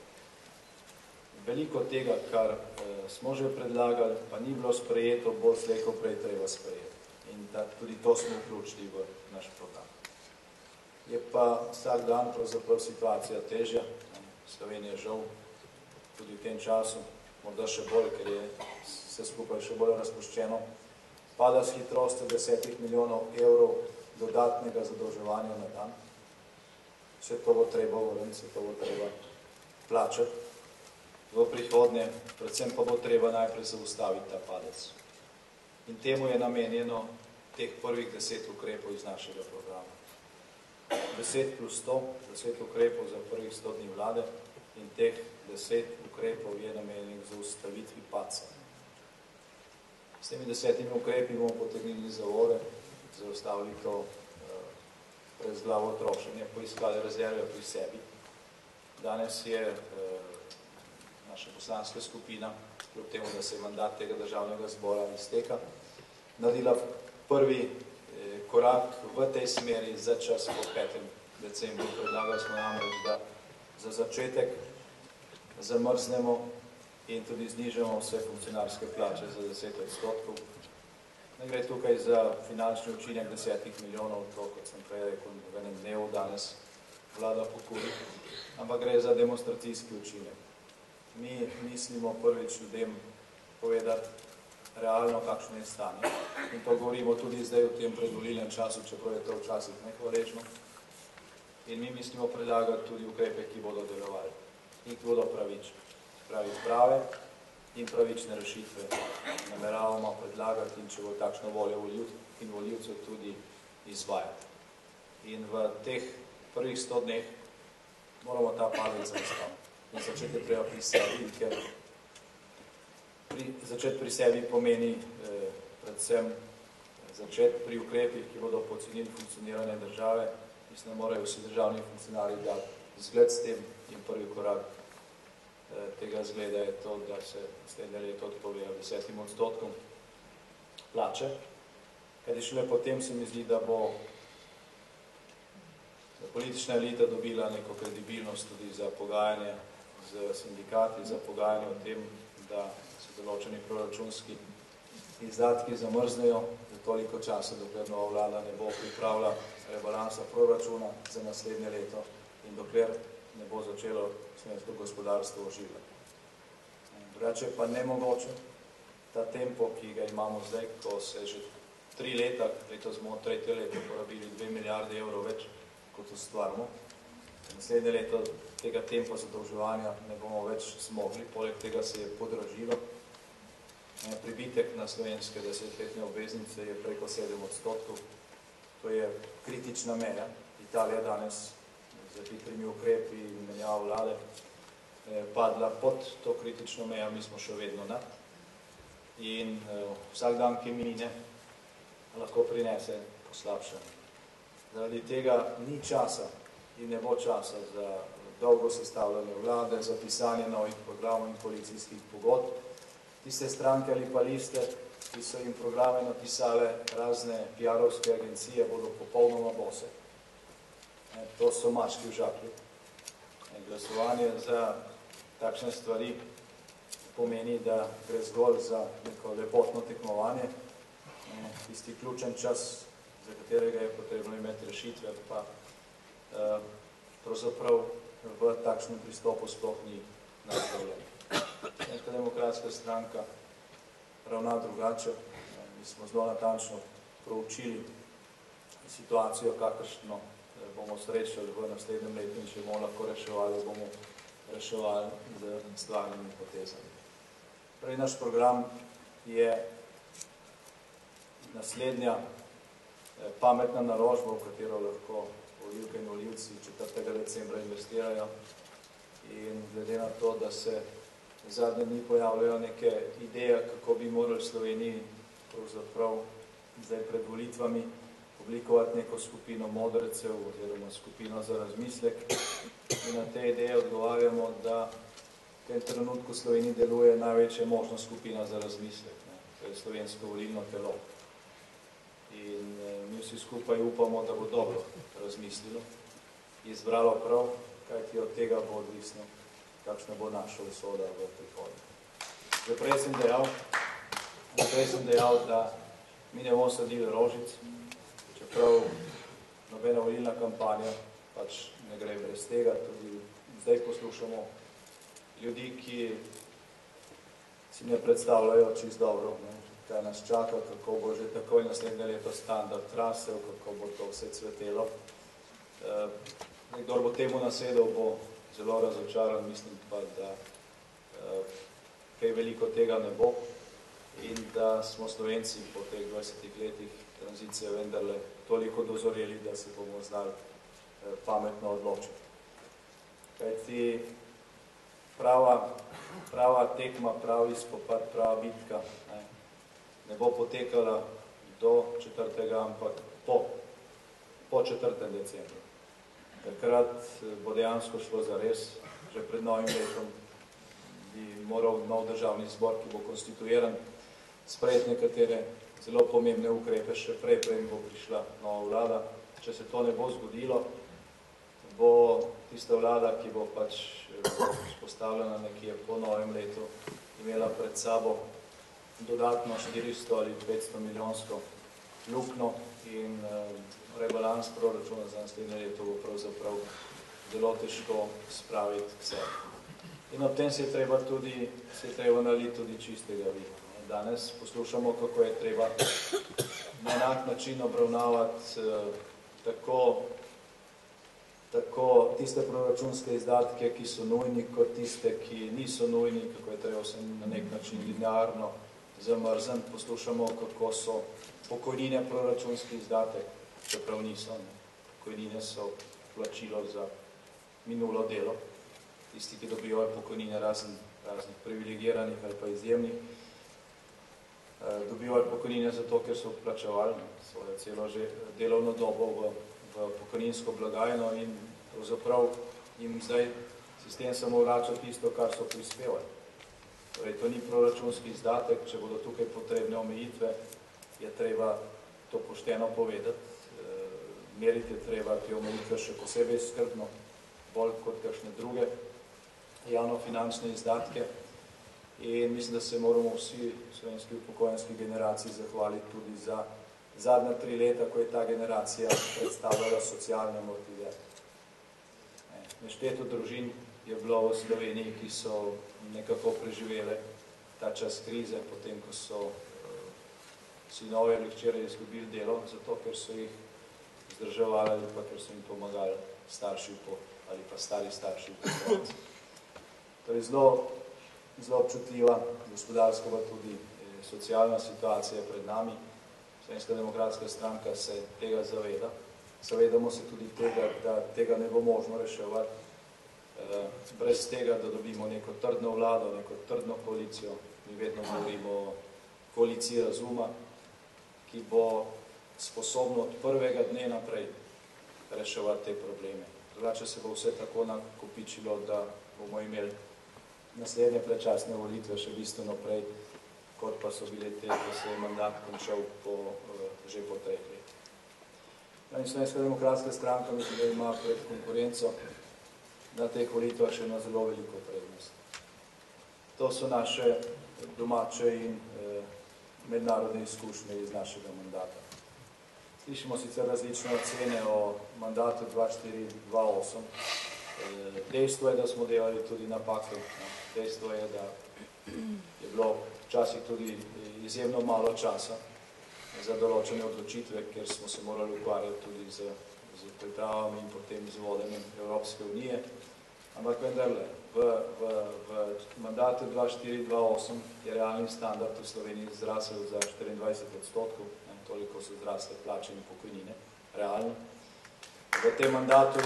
Veliko tega, kar smo že predlagali, pa ni bilo sprejeto, bo slejko prej treba sprejeti. In tudi to smo vključili v naš program. Je pa vsak dan pravzaprav situacija težja. Slovenija žal tudi v tem času, morda še bolj, ker je vse skupaj še bolj razpuščeno, pada s hitrostjo 10 milijonov evrov dodatnega zadolževanja na dan. Vse to bo treba vrniti, vse to bo treba plačati v prihodnje, predvsem pa bo treba najprej zaustaviti ta padec. In temu je namenjeno teh prvih 10 ukrepov iz našega programa. 10 plus 100, 10 ukrepov za prvih 100 dni vlade in teh 10 ukrepov je namenjenih za ustavitvi padca. S temi 10 ukrepi bomo potegnili zavore, zaustavili to brezglavo trošenje, poiskali rezerve pri sebi. Danes je naša poslanska skupina, kljub temu, da se je mandat tega državnega zbora izteka, naredila prvi korak v tej smeri za čas po 5. decembru. Predlagali smo namreč, da za začetek zamrznemo in tudi znižamo vse funkcionarske plače za 10%. Ne gre tukaj za finančni učinek 10 milijonov, to, kot sem prej rekel, v enem dnevu danes vlada pokuri, ampak gre za demonstracijski učinek. Mi mislimo prvič ljudem povedati realno, kakšno je stanje. In to govorimo tudi zdaj v tem predvolilnem času, čeprav je to včasih nehvaležno. In mi mislimo predlagati tudi ukrepe, ki bodo delovali in ki bodo pravični. Pravi prave in pravične rešitve nameravamo predlagati in če bo takšno voljo voljivk in voljivcev tudi izvajati. In v teh prvih 100 dneh moramo ta padec zaustaviti. In začeti treba pri sebi, ker začeti pri sebi pomeni predvsem začeti pri ukrepih, ki bodo pocenili funkcioniranje države. Mislim, da morajo vsi državni funkcionarji dati zgled s tem in prvi korak tega zgleda je to, da se naslednje leto odpovejo 10% plače. Kajti šele potem se mi zdi, da bo politična elita dobila neko kredibilnost tudi za pogajanje z sindikati, za pogajanje o tem, da se določeni proračunski izdatki zamrznejo za toliko časa, dokler nova vlada ne bo pripravila rebalansa proračuna za naslednje leto in dokler ne bo začelo slovensko gospodarstvo oživljati. Drugače pa nemogoče ta tempo, ki ga imamo zdaj, ko se že 3 leta, letos bomo 3. leto porabili 2 milijarde evrov več, kot ustvarimo. Naslednje leto tega tempa zadolževanja ne bomo več zmogli, poleg tega se je podražilo. Pribitek na slovenske 10-letne obveznice je preko 7%. To je kritična meja. Italija danes z z hitrimi ukrepi in menjavo vlade padla pod to kritično mejo, mi smo še vedno nad. In vsak dan, ki mine, lahko prinese poslabšanje. Zaradi tega ni časa in ne bo časa za dolgo sestavljanje vlade, za pisanje novih programov in koalicijskih pogodb. Tiste stranke ali pa liste, ki so jim programe napisale razne PR-ovske agencije, bodo popolnoma bose. To so mački v žaklju. Glasovanje za takšne stvari pomeni, da gre zgolj za neko lepotno tekmovanje. Tisti ključen čas, za katerega je potrebno imeti rešitve, pa pravzaprav v takšnem pristopu sploh ni nastavljen. Slovenska demokratska stranka ravna drugače. Mi smo zelo natančno proučili situacijo, kakršno bomo srečali v naslednjem letu in če bomo lahko reševali, bomo reševali z stvarnimi potezami. Prej naš program je naslednja pametna naložba, v katero lahko volivke in volivci 4. decembra investirajo. In glede na to, da se zadnje dni pojavljajo neke ideje, kako bi morali v Sloveniji pravzaprav zdaj pred volitvami oblikovati neko skupino modrecev oziroma skupino za razmislek. In na te ideje odgovarjamo, da v tem trenutku v Sloveniji deluje največja možna skupina za razmislek. To je slovensko volilno telo. In mi vsi skupaj upamo, da bo dobro razmislilo, izbralo prav, kajti od tega bo odvisno, kakšna bo naša usoda v prihodnje. Prej sem dejal, da mi ne bomo sadili rožic, čeprav nobena volilna kampanja pač ne gre brez tega. Tudi zdaj poslušamo ljudi, ki si ne predstavljajo čisto dobro, kaj nas čaka, kako bo že takoj naslednje leto standard rasel, kako bo to vse cvetelo. Kdor bo temu nasedel, bo zelo razočaran, mislim pa, da kaj veliko tega ne bo in da smo Slovenci po teh 20 letih tranzicije vendarle toliko dozoreli, da se bomo znali pametno odločiti. Kajti prava tekma, pravi spopad, prava bitka ne bo potekala do 4. ampak po 4. decembru. Takrat bo dejansko šlo za res, že pred novim letom bi moral nov državni zbor, ki bo konstituiran, sprejeti nekatere zelo pomembne ukrepe, še prej bo prišla nova vlada. Če se to ne bo zgodilo, bo tista vlada, ki bo pač vzpostavljena nekje po novem letu, imela pred sabo dodatno 400 ali 500 milijonsko luknjo in rebalans proračuna za naslednje leto bo pravzaprav zelo težko spraviti k sebi. In ob tem se je treba naliti tudi čistega vina. Danes poslušamo, kako je treba na enak način obravnavati tako tiste proračunske izdatke, ki so nujni, kot tiste, ki niso nujni, kako je treba vse na nek način linearno zamrzniti. Poslušamo, kako so pokojnine proračunski izdatek, čeprav niso. Pokojnine so plačilo za minulo delo. Tisti, ki dobijo pokojnine raznih privilegiranih ali pa izjemnih, dobivajo pokojnine zato, ker so plačevali svojo celo že delovno dobo v pokojninsko blagajno in pravzaprav jim zdaj sistem samo vrača tisto, kar so prispevali. Torej, to ni proračunski izdatek, če bodo tukaj potrebne omejitve, je treba to pošteno povedati. Meriti je treba te omejitve še posebej skrbno, bolj kot kakšne druge javnofinančne izdatke. In mislim, da se moramo vsi slovenski upokojenski generaciji zahvaliti tudi za zadnja 3 leta, ko je ta generacija predstavljala socialne amortizacije. Nešteto družin je bilo v Sloveniji, ki so nekako preživele ta čas krize, potem, ko so sinovi ali hčere izgubili delo, zato ker so jih vzdrževali ali pa ker so jim pomagali starši ali pa stari starši. Torej, zelo občutljiva gospodarska pa tudi socialna situacija pred nami. Slovenska demokratska stranka se tega zaveda Zavedamo se tudi tega, da tega ne bo možno reševati brez tega, da dobimo neko trdno vlado, neko trdno koalicijo. Mi vedno govorimo o koaliciji razuma, ki bo sposobno od prvega dne naprej reševati te probleme. Drugače se bo vse tako nakopičilo, da bomo imeli naslednje predčasne volitve še bistveno prej, kot pa so bile te, ko se je mandat končal že po 3 letih. In Slovenska demokratska stranka mislim, da ima pred konkurenco na teh volitvah še ena zelo veliko prednost. To so naše domače in mednarodne izkušnje iz našega mandata. Slišimo sicer različne ocene o mandatu 2-4-2-8. Dejstvo je, da smo delali tudi napake. Dejstvo je, da je bilo včasih tudi izjemno malo časa za določene odločitve, ker smo se morali ukvarjati tudi z pripravami in potem z vodenjem Evropske unije. Ampak vendarle, v mandatu 2-4-2-8 je realni standard v Sloveniji zrasel za 24%, toliko so zrasle plače in pokojnine, realno. V tem mandatu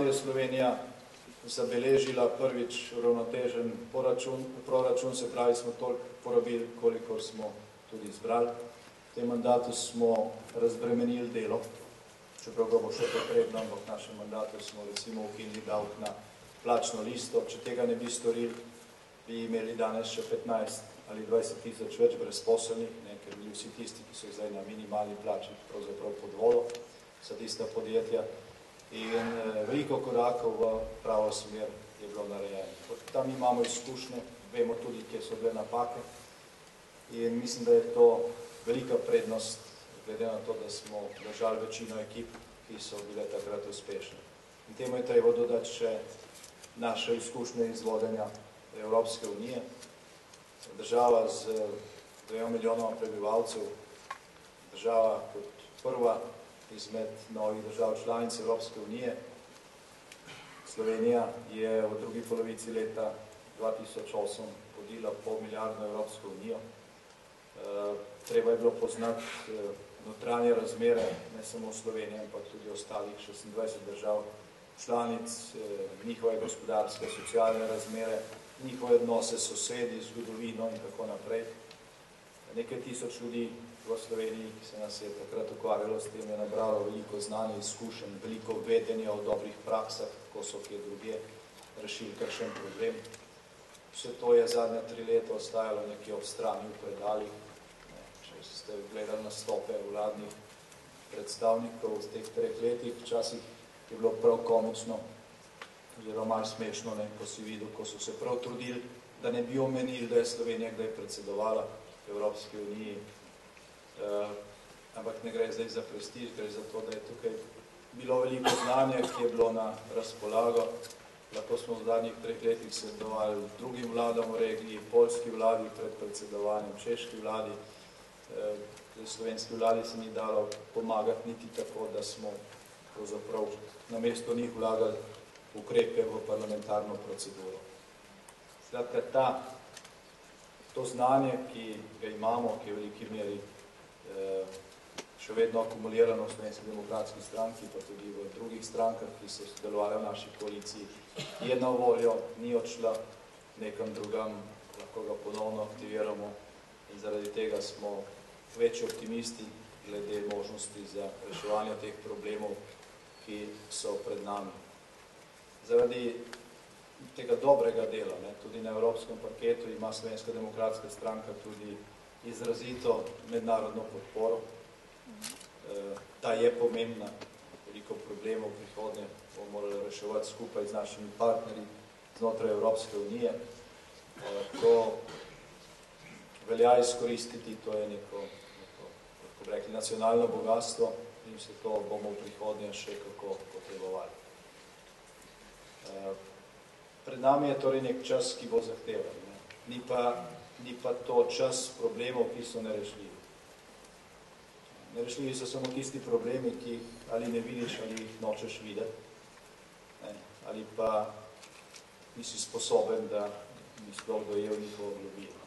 je Slovenija zabeležila prvič uravnotežen proračun, se pravi, smo toliko porabili, kolikor smo tudi zbrali. V tem mandatu smo razbremenili delo, čeprav ga bo še potrebno, ampak v našem mandatu smo recimo ukinili davek na plačno listo. Če tega ne bi storili, bi imeli danes še 15 ali 20 tisoč več brezposelnih, ker bi vsi tisti, ki so zdaj na minimalni plači, pravzaprav pod vodo, so tista podjetja. In veliko korakov v pravo smer je bilo narejenih. Tam imamo izkušnje, vemo tudi, kje so bile napake in mislim, da je to velika prednost, glede na to, da smo držali večino ekip, ki so bile takrat uspešne. In temu je treba dodati še naše izkušnje iz vodenja Evropske unije. Država z 2 milijonoma prebivalcev, država kot prva izmed novih držav članic Evropske unije. Slovenija je v drugi polovici leta 2008 vodila polmilijardno Evropsko unijo. Treba je bilo poznati notranje razmere, ne samo v Sloveniji, ampak tudi ostalih 26 držav članic, njihove gospodarske, socialne razmere, njihove odnose s sosedi, zgodovino in tako naprej. Nekaj tisoč ljudi v Sloveniji, ki se nas je takrat ukvarjalo s tem, je nabralo veliko znanja, izkušenj, veliko vedenja o dobrih praksah, kako so kje drugje rešili kakšen problem. Vse to je zadnje 3 leta ostajalo nekje ob strani v predalih. Če ste gledali nastope vladnih predstavnikov v teh 3 letih, včasih je bilo prav komično, oziroma malo smešno, ko si videl, ko so se prav trudili, da ne bi omenili, da je Slovenija kdaj predsedovala v Evropski uniji. Ampak ne gre zdaj za prestiž, gre za to, da je tukaj bilo veliko znanja, ki je bilo na razpolago. Lahko smo v zadnjih 3 letih svetovali drugim vladam v regiji, poljski vladi pred predsedovanjem, češki vladi. Slovenski vladi se ni dalo pomagati niti tako, da smo pravzaprav namesto njih vlagali ukrepe v parlamentarno proceduro. Skratka, to znanje, ki ga imamo, ki je v veliki meri še vedno akumulirano v Slovenski demokratski stranki, pa tudi v drugih strankah, ki so sodelovali v naši koaliciji, je na voljo, ni odšla nekam drugam, lahko ga ponovno aktiviramo in zaradi tega smo večji optimisti glede možnosti za reševanje teh problemov, ki so pred nami. Zaradi tega dobrega dela, tudi na evropskem parketu, ima Slovenska demokratska stranka tudi izrazito mednarodno podporo. Ta je pomembna, veliko problemov prihodnje bomo morali reševati skupaj z našimi partnerji znotraj Evropske unije. To velja izkoristiti, to je neko, kako bi rekli, nacionalno bogatstvo in se to bomo v prihodnje še kako potrebovali. Pred nami je torej nek čas, ki bo zahtevan. Ni pa to čas problemov, ki so nerešljivi. Nerešljivi so samo tisti problemi, ki jih ali ne vidiš, ali jih nočeš videti, ali pa nisi sposoben, da bi sploh dojel njihovo globino.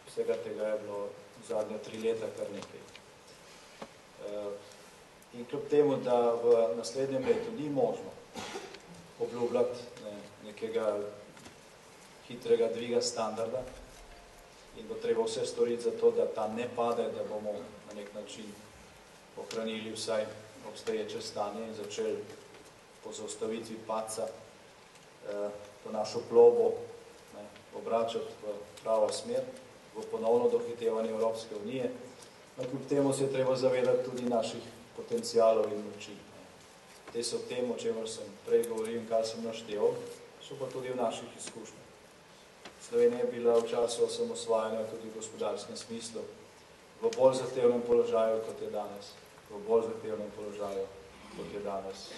vsega tega je bilo zadnja 3 leta kar nekaj. In kljub temu, da v naslednjem letu ni možno obljubljati nekega hitrega dviga standarda in bo treba vse storiti za to, da ta ne pade, da bomo na nek način ohranili vsaj obstoječe stanje in začeli po zaustavitvi padca to našo plovbo obračati v pravo smer, v ponovno dohitevanje Evropske unije. Kljub temu se je treba zavedati tudi naših potencialov in moči. Te so v tem, o čemer sem prej govoril in kar sem našteval, so pa tudi v naših izkušnjah. Slovenija je bila v času osamosvajanja tudi v gospodarskem smislu v bolj zahtevnem položaju, kot je danes. V bolj zahtevnem položaju, kot je danes.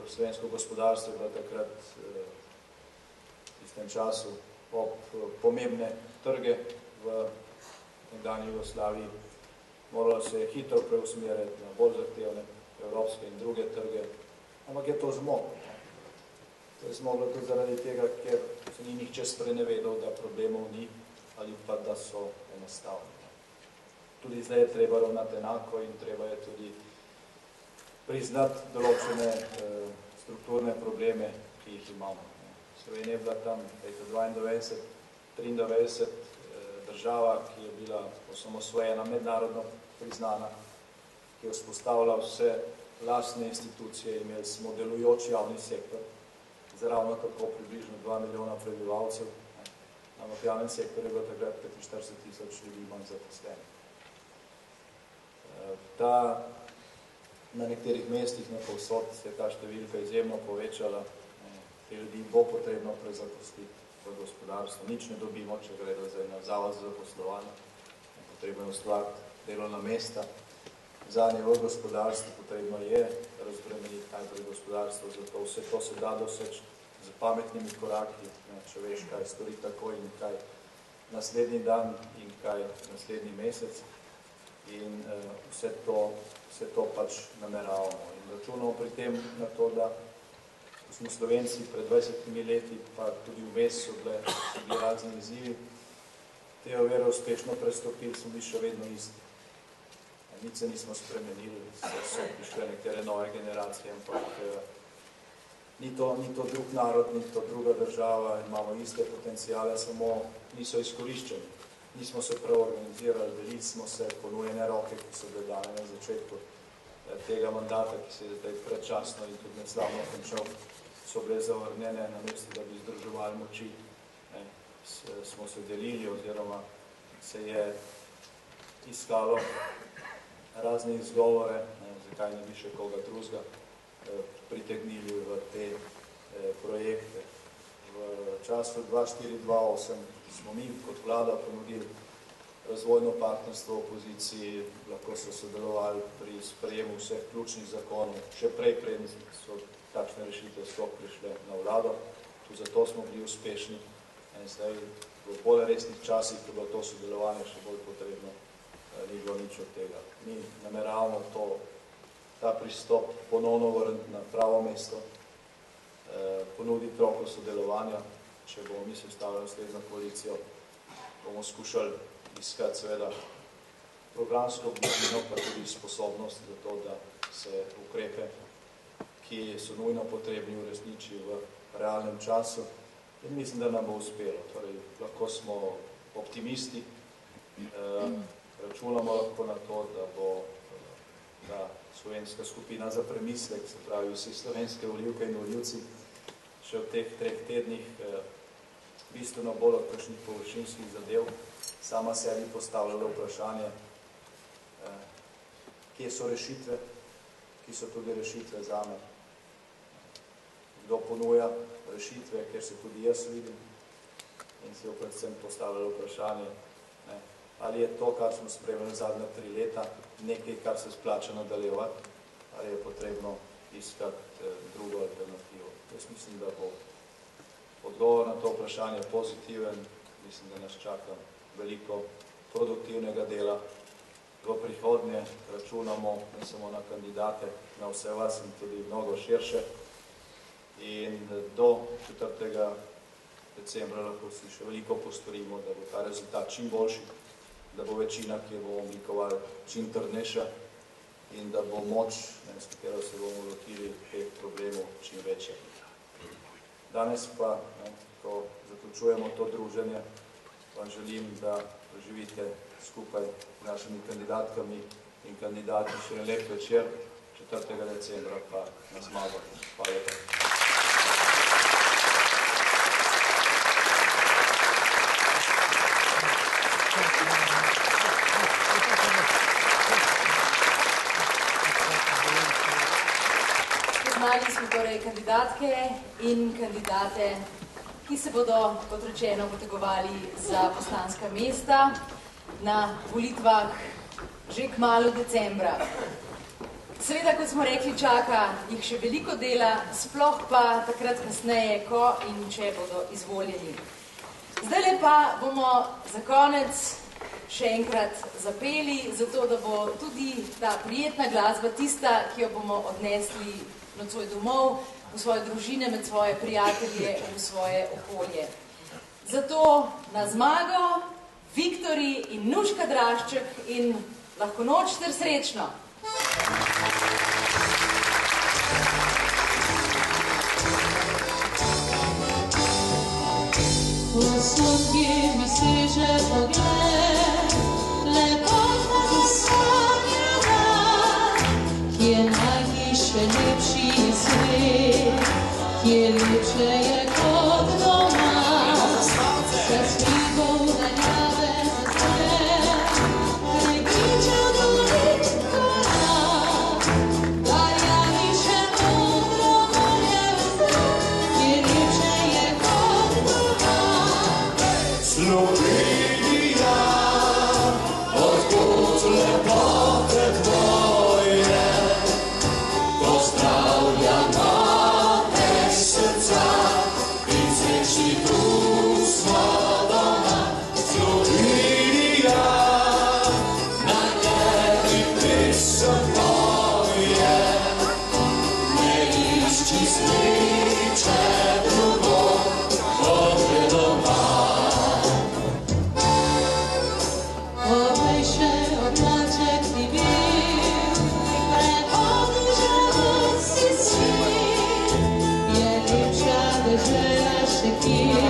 Slovensko gospodarstvo je bilo takrat v istem času ob pomembne trge v nekdanji Jugoslaviji. Moralo se je hitro preusmeriti na bolj zahtevne evropske in druge trge, ampak je to zmoglo. To je zmoglo tudi zaradi tega, ker se ni nihče sprenevedal, da problemov ni ali pa da so enostavni. Tudi zdaj je treba ravnati enako in treba je tudi priznati določene strukturne probleme, ki jih imamo. Slovenija je bila tam leta 92-93 država, ki je bila osamosvojena, mednarodno priznana, ki je vzpostavila vse lastne institucije, imeli smo delujoč javni sektor, za ravno tako približno 2 milijona prebivalcev, ampak v javnem sektorju je bilo takrat 45 000 ljudi manj zaposlenih. Na nekaterih mestih, na povsod, se je ta številka izjemno povečala. Te ljudi bo potrebno prezaposliti v gospodarstvo. Nič ne dobimo, če gredo zdaj na zavod za zaposlovanje. Potrebno je ustvariti delovna mesta. Zanje v gospodarstvu potrebno je razbremeniti najprej gospodarstvo, zato vse to se da doseči z pametnimi koraki, če veš, kaj stori takoj in kaj naslednji dan in kaj naslednji mesec. In vse to pač nameravamo. In računamo pri tem na to, da smo Slovenci pred 20 leti, pa tudi vmes so bili razni izzivi, te ovire uspešno prestopili, smo bili še vedno isti. Nič se nismo spremenili, so prišle nekatere nove generacije, ampak ni to drug narod, ni to druga država, imamo iste potencijale, samo niso izkoriščeni. Nismo se prav organizirali, delili smo se ponujene roke, ki so bile dane na začetku tega mandata, ki se je zdaj predčasno in tudi neslavno končal, so bile zavrnjene, namesto da bi združevali moči. Smo se delili oziroma se je iskalo razne izgovore, zakaj ne bi še koga drugega pritegnili v te projekte. V času 2004-2008 smo mi kot vlada ponudili razvojno partnerstvo v opoziciji, lahko so sodelovali pri sprejemu vseh ključnih zakonov, še prej so takšne rešitve sploh prišle na vlado, tudi zato smo bili uspešni. Zdaj v bolj resnih časih, ko je bilo to sodelovanje še bolj potrebno, ni bilo nič od tega. Mi nameravamo ta pristop ponovno vrniti na pravo mesto, ponuditi roko sodelovanja. Če bomo mi sestavili naslednjo koalicijo, bomo skušali iskati seveda programsko globino, pa tudi sposobnost za to, da se ukrepe, ki so nujno potrebni, uresniči v realnem času. In mislim, da nam bo uspelo. Torej, lahko smo optimisti, računamo lahko na to, da bo ta slovenska skupina za premislek, se pravi vsi slovenske volivke in volivci, še v teh 3 tednih bistveno bolj od kakšnih površinskih zadev sama sebi postavljala vprašanje, kje so rešitve, ki so tudi rešitve zame. Kdo ponuja rešitve, kjer se tudi jaz vidim in si jo predvsem postavljala vprašanje, ali je to, kar smo spremljali zadnja 3 leta, nekaj, kar se splača nadaljevati, ali je potrebno iskati drugo alternativo. Jaz mislim, da bo odgovor na to vprašanje pozitiven, mislim, da nas čaka veliko produktivnega dela. V prihodnje računamo ne samo na kandidate, na vse vas in tudi mnogo širše. In do 4. decembra lahko si še veliko postorimo, da bo ta rezultat čim boljši, da bo večina, ki jo bomo oblikovali, čim trdnejša in da bo moč, s katero se bomo lotili teh problemov, čim večja. Danes pa, ko zaključujemo to druženje, vam želim, da preživite skupaj z našimi kandidatkami in kandidati še en lep večer, 4. decembra pa na zmago. Hvala lepa. Poznali smo torej kandidatke in kandidate, ki se bodo, kot rečeno, potegovali za poslanska mesta na volitvah že kmalu decembra. Seveda, kot smo rekli, čaka jih še veliko dela, sploh pa takrat kasneje, ko in če bodo izvoljeni. Zdajle pa bomo za konec še enkrat zapeli, zato da bo tudi ta prijetna glasba tista, ki jo bomo odnesli nocoj domov, v svoje družine, med svoje prijatelje, v svoje okolje. Zato na zmago Viktori in Nuška Drašček in lahko noč ter srečno! Posodje mi seže pogled, lepota zasanjena, kje najviše lepši svet, kje lepše je kot doma, se skrivov daljave zazve, prepriča dolit kola, darjani še modro volje vzde, kje lepše je kot doma. Slovenija, odkud lepote tvoje, pozdravljamo te srca in srečni tu smo doma. Slovenija, naj tebi pesem poje, ne išči sreče drugo, kot je doma. Obejše oblaček ti bil, prehodil žalud si svit, je lepša dežela še kje,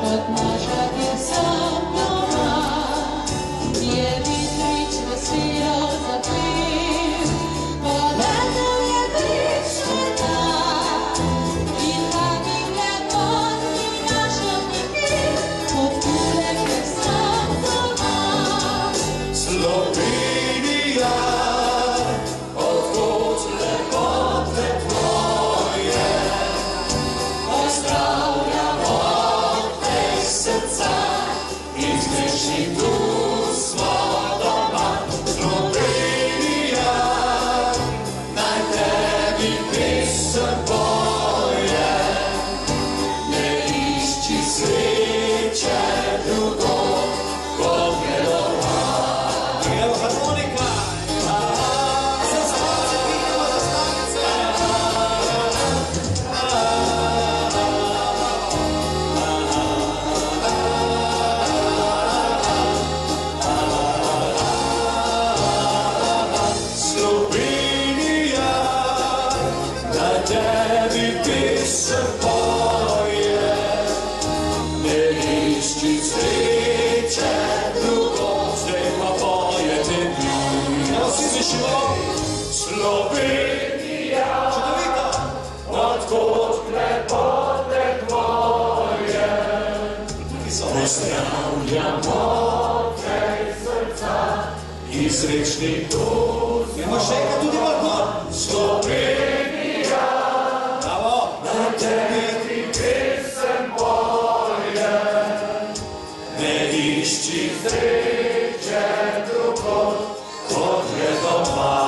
kot naša, kjer sem doma. Je vitrič veselo zapil, poletel je trič sveta, in takih lepot ni našel nikjer, kot tule, kjer sem doma. Slovenija, odkud lepote tvoje, pozdravljamo te srca in smešni tu smo doma. Slovenija, naj tebi pesem poje, ne išči sreče drugo, kot je doma. Evo harmonika! Slovenija, naj tebi pesem poje, ne išči sreče drugo, zdaj pa poje tebi. Evo vsi slišimo? Slovenija, odkud lepote tvoje, pozdravljamo te srca in srečni tu. Gremo še enkrat tudi malo. Slovenija, naj tebi pesem poje, ne išči sreče drugo, kot je doma.